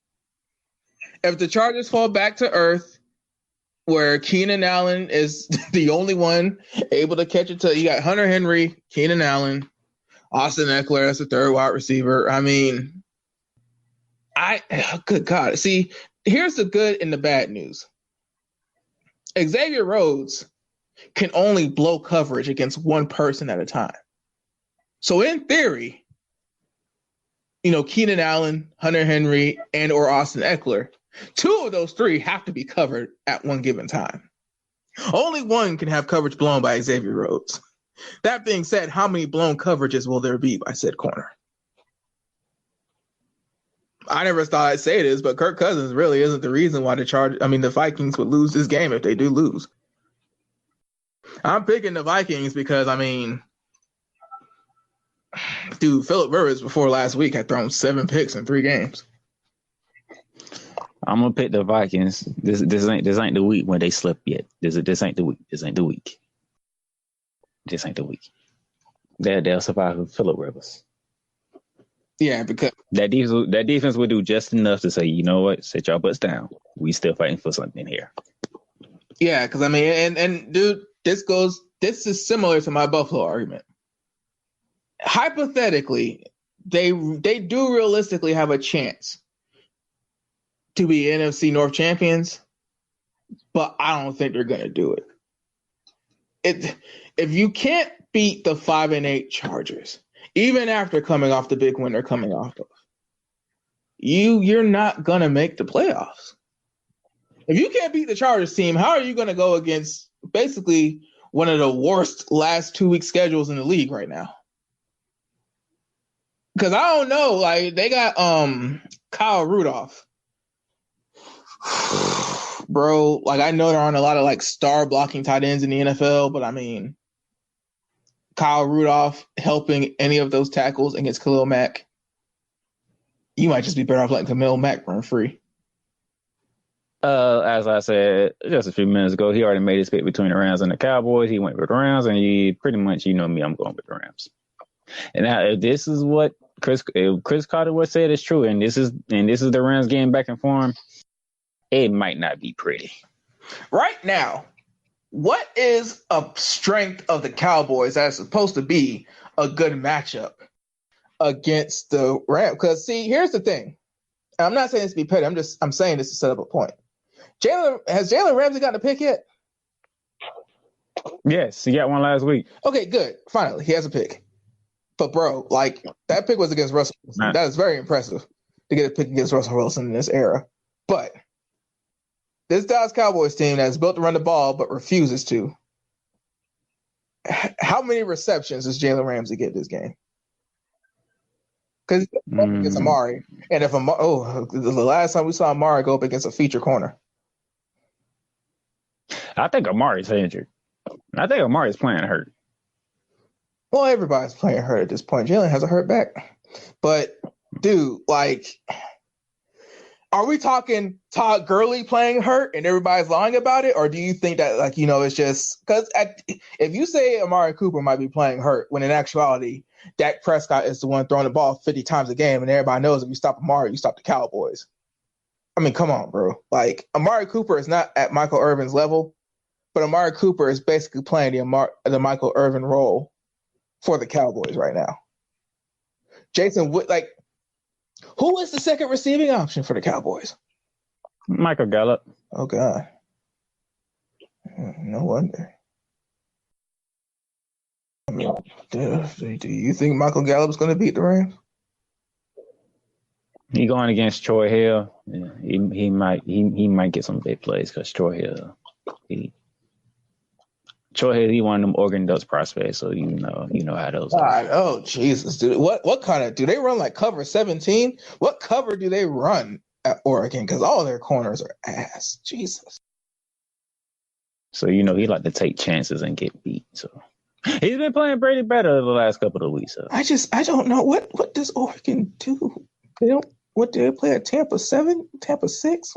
If the Chargers fall back to earth, where Keenan Allen is the only one able to catch it, you got Hunter Henry, Keenan Allen, Austin Eckler as the third wide receiver. I mean, good God. See, here's the good and the bad news. Xavier Rhodes can only blow coverage against one person at a time. So in theory, Keenan Allen, Hunter Henry, and or Austin Eckler, two of those three have to be covered at one given time. Only one can have coverage blown by Xavier Rhodes. That being said, how many blown coverages will there be by said corner? I never thought I'd say this, but Kirk Cousins really isn't the reason why the Vikings would lose this game if they do lose. I'm picking the Vikings because, Phillip Rivers before last week had thrown 7 picks in 3 games. I'm gonna pick the Vikings. This ain't the week when they slip yet. This ain't the week. This ain't the week. They'll survive with Phillip Rivers. Yeah, because that defense will do just enough to say, you know what, sit y'all butts down. We still fighting for something here. Yeah, because and dude, this is similar to my Buffalo argument. Hypothetically, they do realistically have a chance to be NFC North champions, but I don't think they're going to do it. If you can't beat the 5-8 Chargers, even after coming off the big win they're coming off of, you're not going to make the playoffs. If you can't beat the Chargers team, how are you going to go against basically one of the worst last 2-week schedules in the league right now? Because I don't know, they got Kyle Rudolph. Bro, I know there aren't a lot of star blocking tight ends in the NFL, but Kyle Rudolph helping any of those tackles against Khalil Mack, you might just be better off letting Khalil Mack run free. As I said just a few minutes ago, he already made his pick between the Rams and the Cowboys. He went with the Rams, and he pretty much, me, I'm going with the Rams. And now, if this is what Chris Carter would say is true, and this is the Rams getting back in form, it might not be pretty. Right now, what is a strength of the Cowboys that's supposed to be a good matchup against the Rams? Because see, here's the thing. And I'm not saying this to be petty. I'm saying this to set up a point. Has Jalen Ramsey gotten a pick yet? Yes, he got one last week. Okay, good. Finally, he has a pick. But bro, like that pick was against Russell Wilson. That is very impressive to get a pick against Russell Wilson in this era. But this Dallas Cowboys team that's built to run the ball but refuses to. How many receptions does Jalen Ramsey get this game? Because he's up against Amari. And if the last time we saw Amari go up against a feature corner. I think Amari's injured. I think Amari's playing hurt. Well, everybody's playing hurt at this point. Jalen has a hurt back. But, dude, like, are we talking Todd Gurley playing hurt and everybody's lying about it? Or do you think that, like, you know, it's just – because if you say Amari Cooper might be playing hurt, when in actuality, Dak Prescott is the one throwing the ball 50 times a game, and everybody knows if you stop Amari, you stop the Cowboys. I mean, come on, bro. Like, Amari Cooper is not at Michael Irvin's level, but Amari Cooper is basically playing the Michael Irvin role for the Cowboys right now. Jason Wood, like, who is the second receiving option for the Cowboys? Michael Gallup. Oh, God. No wonder. I mean, do you think Michael Gallup's going to beat the Rams? He going against Troy Hill. Yeah, he might get some big plays because Troy Hill, he one of them Oregon Ducks prospects, so you know how those are. Oh Jesus, dude! What kind of do they run, like cover 17? What cover do they run at Oregon? Because all their corners are ass. Jesus. So he like to take chances and get beat. So he's been playing pretty better the last couple of weeks. So. I don't know what does Oregon do? They don't. What do they play at Tampa 7? Tampa 6?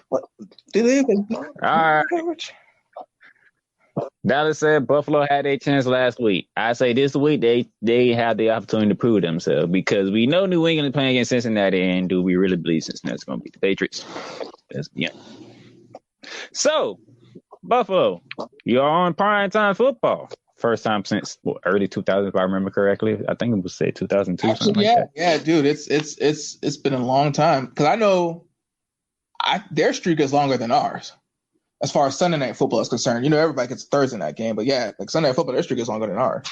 What do they even do? All right. Dallas said Buffalo had a chance last week. I say this week they have the opportunity to prove themselves because we know New England is playing against Cincinnati, and do we really believe Cincinnati's going to beat the Patriots? Yeah. So, Buffalo, you're on primetime football. First time since early 2000s, if I remember correctly. I think it was say 2002. Actually, yeah, dude. It's been a long time because I know their streak is longer than ours as far as Sunday night football is concerned. You know, everybody gets a Thursday night game, but yeah, like Sunday night football, their streak is longer than ours.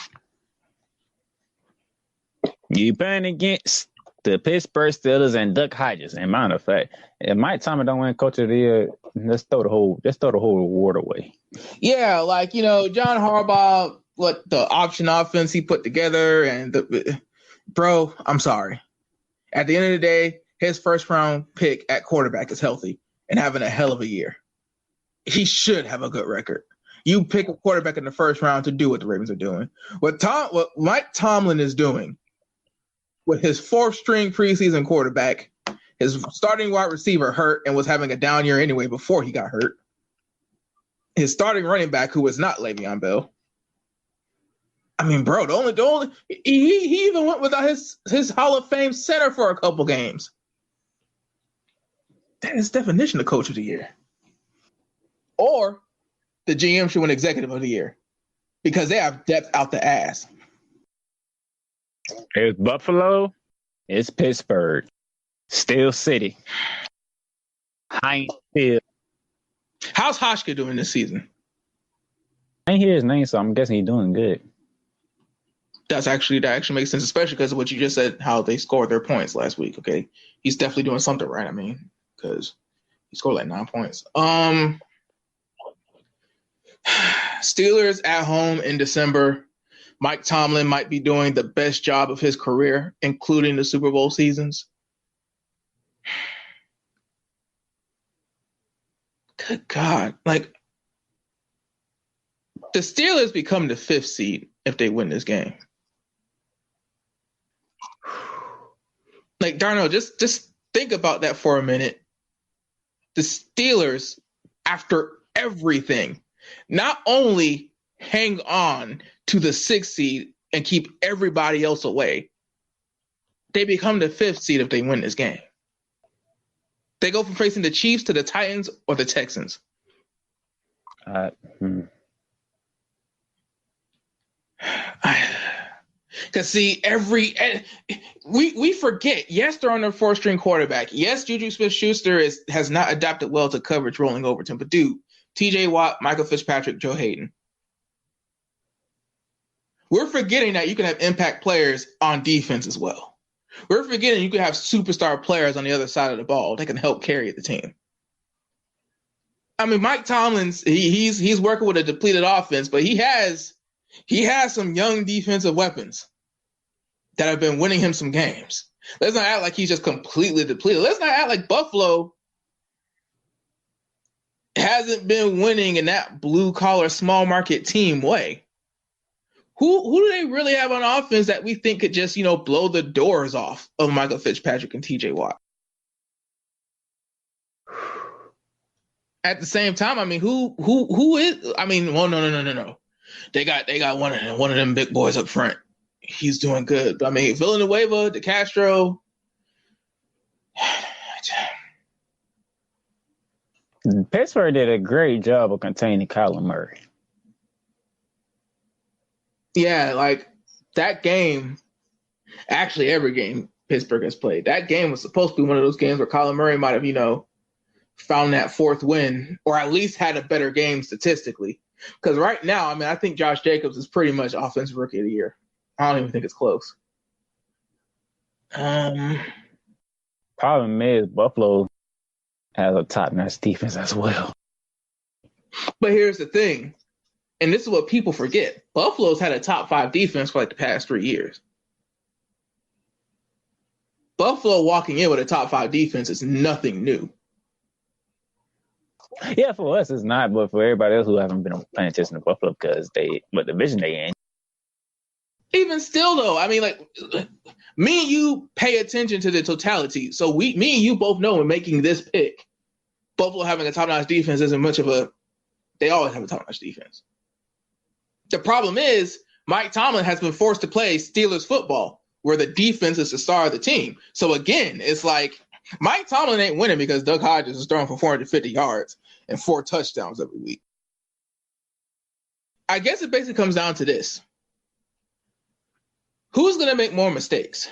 You playing against the Pittsburgh Steelers and Duck Hodges. And matter of fact, if Mike Tomlin don't win Coach of the Year, let's throw the whole award away. Yeah, like John Harbaugh. What the option offense he put together and bro, I'm sorry. At the end of the day, his first round pick at quarterback is healthy and having a hell of a year. He should have a good record. You pick a quarterback in the first round to do what the Ravens are doing. What Mike Tomlin is doing with his fourth string preseason quarterback, his starting wide receiver hurt and was having a down year anyway before he got hurt. His starting running back, who was not Le'Veon Bell. I mean, bro, the only he even went without his Hall of Fame center for a couple games. That is definition of Coach of the Year. Or the GM should win Executive of the Year because they have depth out the ass. It's Buffalo. It's Pittsburgh. Steel City. Heinz Field. How's Hoshka doing this season? I ain't hear his name, so I'm guessing he's doing good. That actually makes sense, especially because of what you just said, how they scored their points last week. Okay, he's definitely doing something right. I mean, because he scored like 9 points. Steelers at home in December. Mike Tomlin might be doing the best job of his career, including the Super Bowl seasons. Good God, like the Steelers become the 5th seed if they win this game. Like, Darno, just think about that for a minute. The Steelers, after everything, not only hang on to the 6th seed and keep everybody else away, they become the 5th seed if they win this game. They go from facing the Chiefs to the Titans or the Texans. Because see, we forget. Yes, they're on their fourth string quarterback. Yes, Juju Smith-Schuster has not adapted well to coverage rolling over to him. But dude, T.J. Watt, Michael Fitzpatrick, Joe Hayden. We're forgetting that you can have impact players on defense as well. We're forgetting you can have superstar players on the other side of the ball that can help carry the team. I mean, Mike Tomlin's he's working with a depleted offense, but he has some young defensive weapons that have been winning him some games. Let's not act like he's just completely depleted. Let's not act like Buffalo hasn't been winning in that blue-collar, small-market team way. Who do they really have on offense that we think could just, blow the doors off of Michael Fitzpatrick and T.J. Watt? At the same time, I mean, who is? I mean, well, no. They got one of them big boys up front. He's doing good. But I mean, Villanueva, DeCastro. Pittsburgh did a great job of containing Kyler Murray. Yeah, like that game, actually every game Pittsburgh has played, that game was supposed to be one of those games where Kyler Murray might have, found that fourth win or at least had a better game statistically. Because right now, I mean, I think Josh Jacobs is pretty much offensive rookie of the year. I don't even think it's close. Problem is, Buffalo has a top-notch defense as well. But here's the thing, and this is what people forget. Buffalo's had a top 5 defense for like the past 3 years. Buffalo walking in with a top 5 defense is nothing new. Yeah, for us it's not, but for everybody else who haven't been paying attention to Buffalo because what division they in. Even still, though, I mean, like, me and you pay attention to the totality. So me and you both know in making this pick, Buffalo having a top-notch defense isn't much of a – they always have a top-notch defense. The problem is Mike Tomlin has been forced to play Steelers football where the defense is the star of the team. So, again, it's like Mike Tomlin ain't winning because Doug Hodges is throwing for 450 yards and 4 touchdowns every week. I guess it basically comes down to this. Who's going to make more mistakes,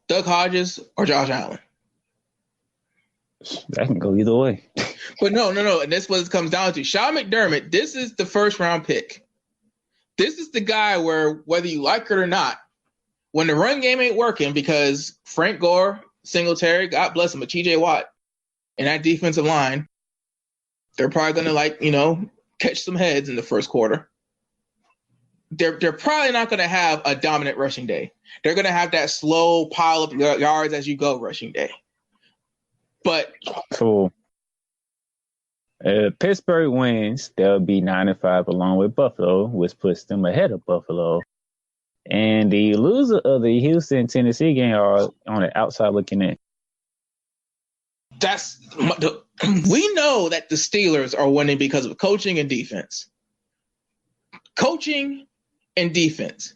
Doug Hodges or Josh Allen? That can go either way. But no. And that's what it comes down to. Sean McDermott, this is the first-round pick. This is the guy where, whether you like it or not, when the run game ain't working because Frank Gore, Singletary, God bless him, but T.J. Watt, and that defensive line, they're probably going to, catch some heads in the first quarter. They're probably not going to have a dominant rushing day. They're going to have that slow pile of yards as you go rushing day. But so Pittsburgh wins, they'll be 9-5 along with Buffalo, which puts them ahead of Buffalo. And the loser of the Houston-Tennessee game are on the outside looking in. We know that the Steelers are winning because of coaching and defense. Coaching and defense.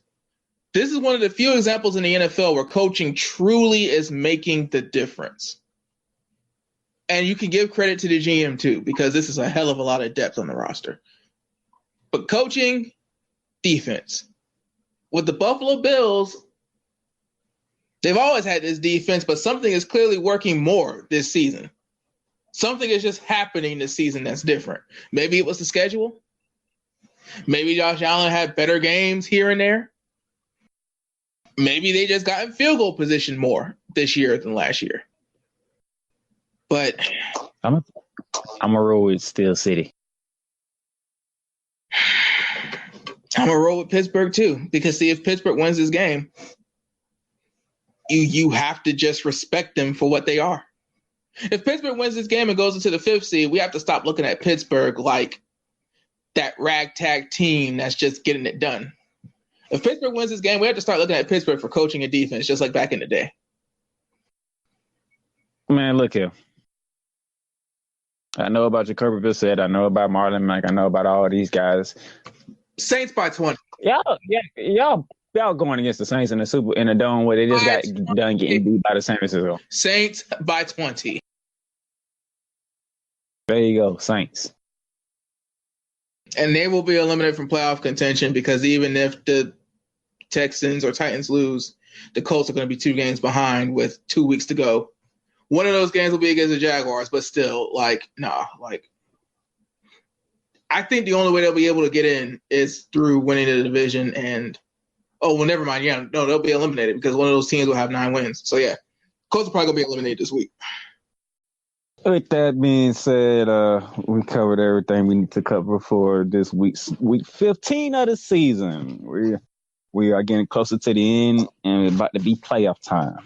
This is one of the few examples in the NFL where coaching truly is making the difference. And you can give credit to the GM too, because this is a hell of a lot of depth on the roster. But coaching, defense. With the Buffalo Bills, they've always had this defense, but something is clearly working more this season. Something is just happening this season that's different. Maybe it was the schedule. Maybe Josh Allen had better games here and there. Maybe they just got in field goal position more this year than last year. But I'm a roll with Steel City. I'm a roll with Pittsburgh too, because see, if Pittsburgh wins this game, you have to just respect them for what they are. If Pittsburgh wins this game and goes into the 5th seed, we have to stop looking at Pittsburgh like that ragtag team that's just getting it done. If Pittsburgh wins this game, we have to start looking at Pittsburgh for coaching and defense, just like back in the day. Man, look here. I know about Jacoby Brissett. I know about Marlon Mack. I know about all these guys. Saints by 20. Y'all going against the Saints in the dome where they just got done getting beat by the Saints as well. Saints by 20. There you go, Saints. And they will be eliminated from playoff contention because even if the Texans or Titans lose, the Colts are going to be 2 games behind with 2 weeks to go. One of those games will be against the Jaguars, but still, I think the only way they'll be able to get in is through winning the division. And never mind. Yeah, no, they'll be eliminated because one of those teams will have 9 wins. So yeah, Colts are probably gonna be eliminated this week. With that being said, we covered everything we need to cover for this week 15 of the season. We are getting closer to the end, and it's about to be playoff time.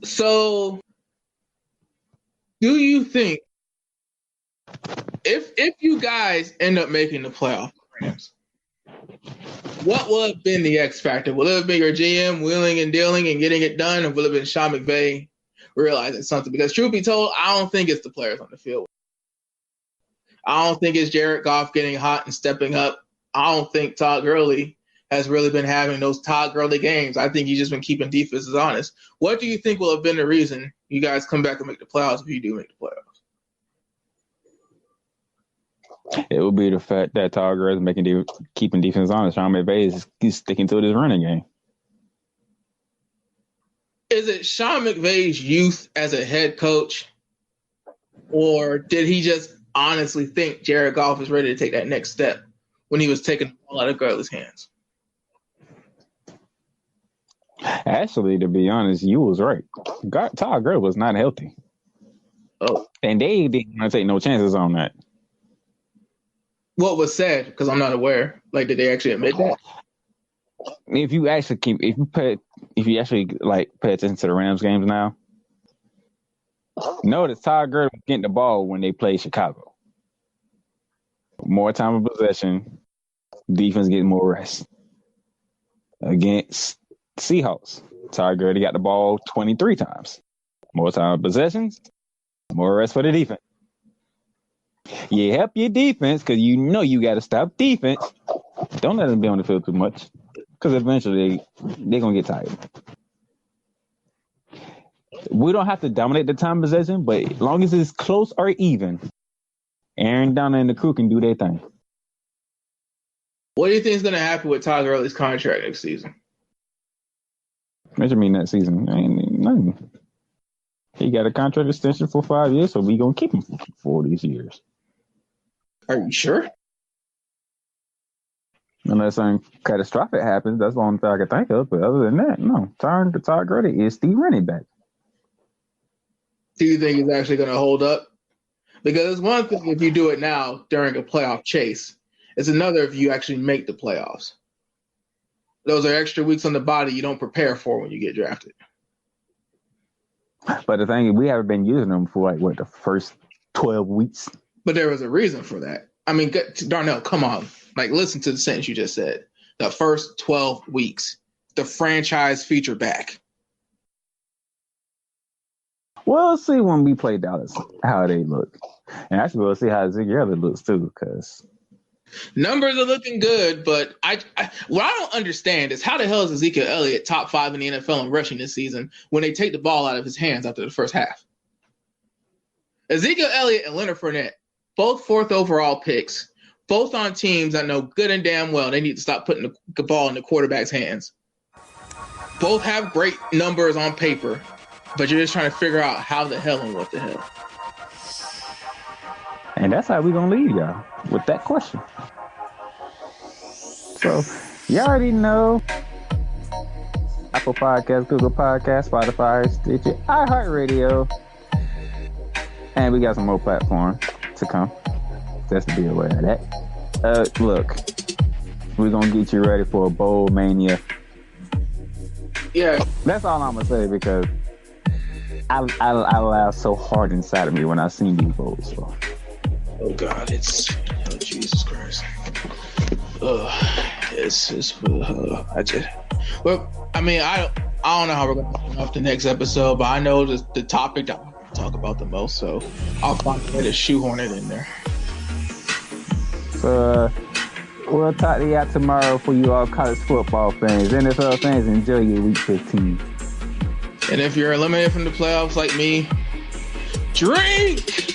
So do you think if you guys end up making the playoff programs, what will have been the X factor? Will it have been your GM wheeling and dealing and getting it done, or will it have been Sean McVay realizing something? Because truth be told, I don't think it's the players on the field. I don't think it's Jared Goff getting hot and stepping up. I don't think Todd Gurley has really been having those Todd Gurley games. I think he's just been keeping defenses honest. What do you think will have been the reason you guys come back and make the playoffs if you do make the playoffs? It would be the fact that Todd Gurley is keeping defense honest. Sean McVay is sticking to this running game. Is it Sean McVay's youth as a head coach, or did he just honestly think Jared Goff is ready to take that next step when he was taking the ball out of Gurley's hands? Actually, to be honest, you was right. Todd Gurley was not healthy. Oh. And they didn't want to take no chances on that. What was said? Because I'm not aware. Did they actually admit that? If you actually pay attention to the Rams games now, notice Todd Gurley was getting the ball when they played Chicago. More time of possession, defense getting more rest. Against Seahawks, Todd Gurley got the ball 23 times. More time of possessions, more rest for the defense. You help your defense because you know you got to stop defense. Don't let them be on the field too much because eventually they're going to get tired. We don't have to dominate the time possession, but as long as it's close or even, Aaron Donald and the crew can do their thing. What do you think is going to happen with Todd Gurley's contract next season? Measure me next season. Ain't nothing. He got a contract extension for 5 years, so we going to keep him for these years. Are you sure? Unless something catastrophic happens, that's the only thing I can think of. But other than that, no. Todd Gurley is the running back. Do you think he's actually going to hold up? Because it's one thing if you do it now during a playoff chase. It's another if you actually make the playoffs. Those are extra weeks on the body you don't prepare for when you get drafted. But the thing is, we haven't been using them for the first 12 weeks. But there was a reason for that. I mean, Darnell, come on. Listen to the sentence you just said. The first 12 weeks. The franchise feature back. We'll see when we play Dallas how they look. And actually, we'll see how Ezekiel looks too, because numbers are looking good, but what I don't understand is how the hell is Ezekiel Elliott top 5 in the NFL in rushing this season when they take the ball out of his hands after the first half? Ezekiel Elliott and Leonard Fournette, both 4th overall picks, both on teams that know good and damn well they need to stop putting the ball in the quarterback's hands. Both have great numbers on paper, but you're just trying to figure out how the hell and what the hell. And that's how we're going to leave y'all with that question. So, you already know Apple Podcasts, Google Podcasts, Spotify, Stitcher, iHeartRadio. And we got some more platforms to come. Just to be aware of that. Look, we're going to get you ready for a bowl mania. Yeah. That's all I'm going to say because I laughed so hard inside of me when I seen these bowls. So. Oh God, Jesus Christ. I don't know how we're going to get off the next episode, but I know the topic that I want to talk about the most, so I'll find a way to shoehorn it in there. So we'll talk to y'all tomorrow for you all college football fans. NFL fans, enjoy your week 15. And if you're eliminated from the playoffs like me, drink!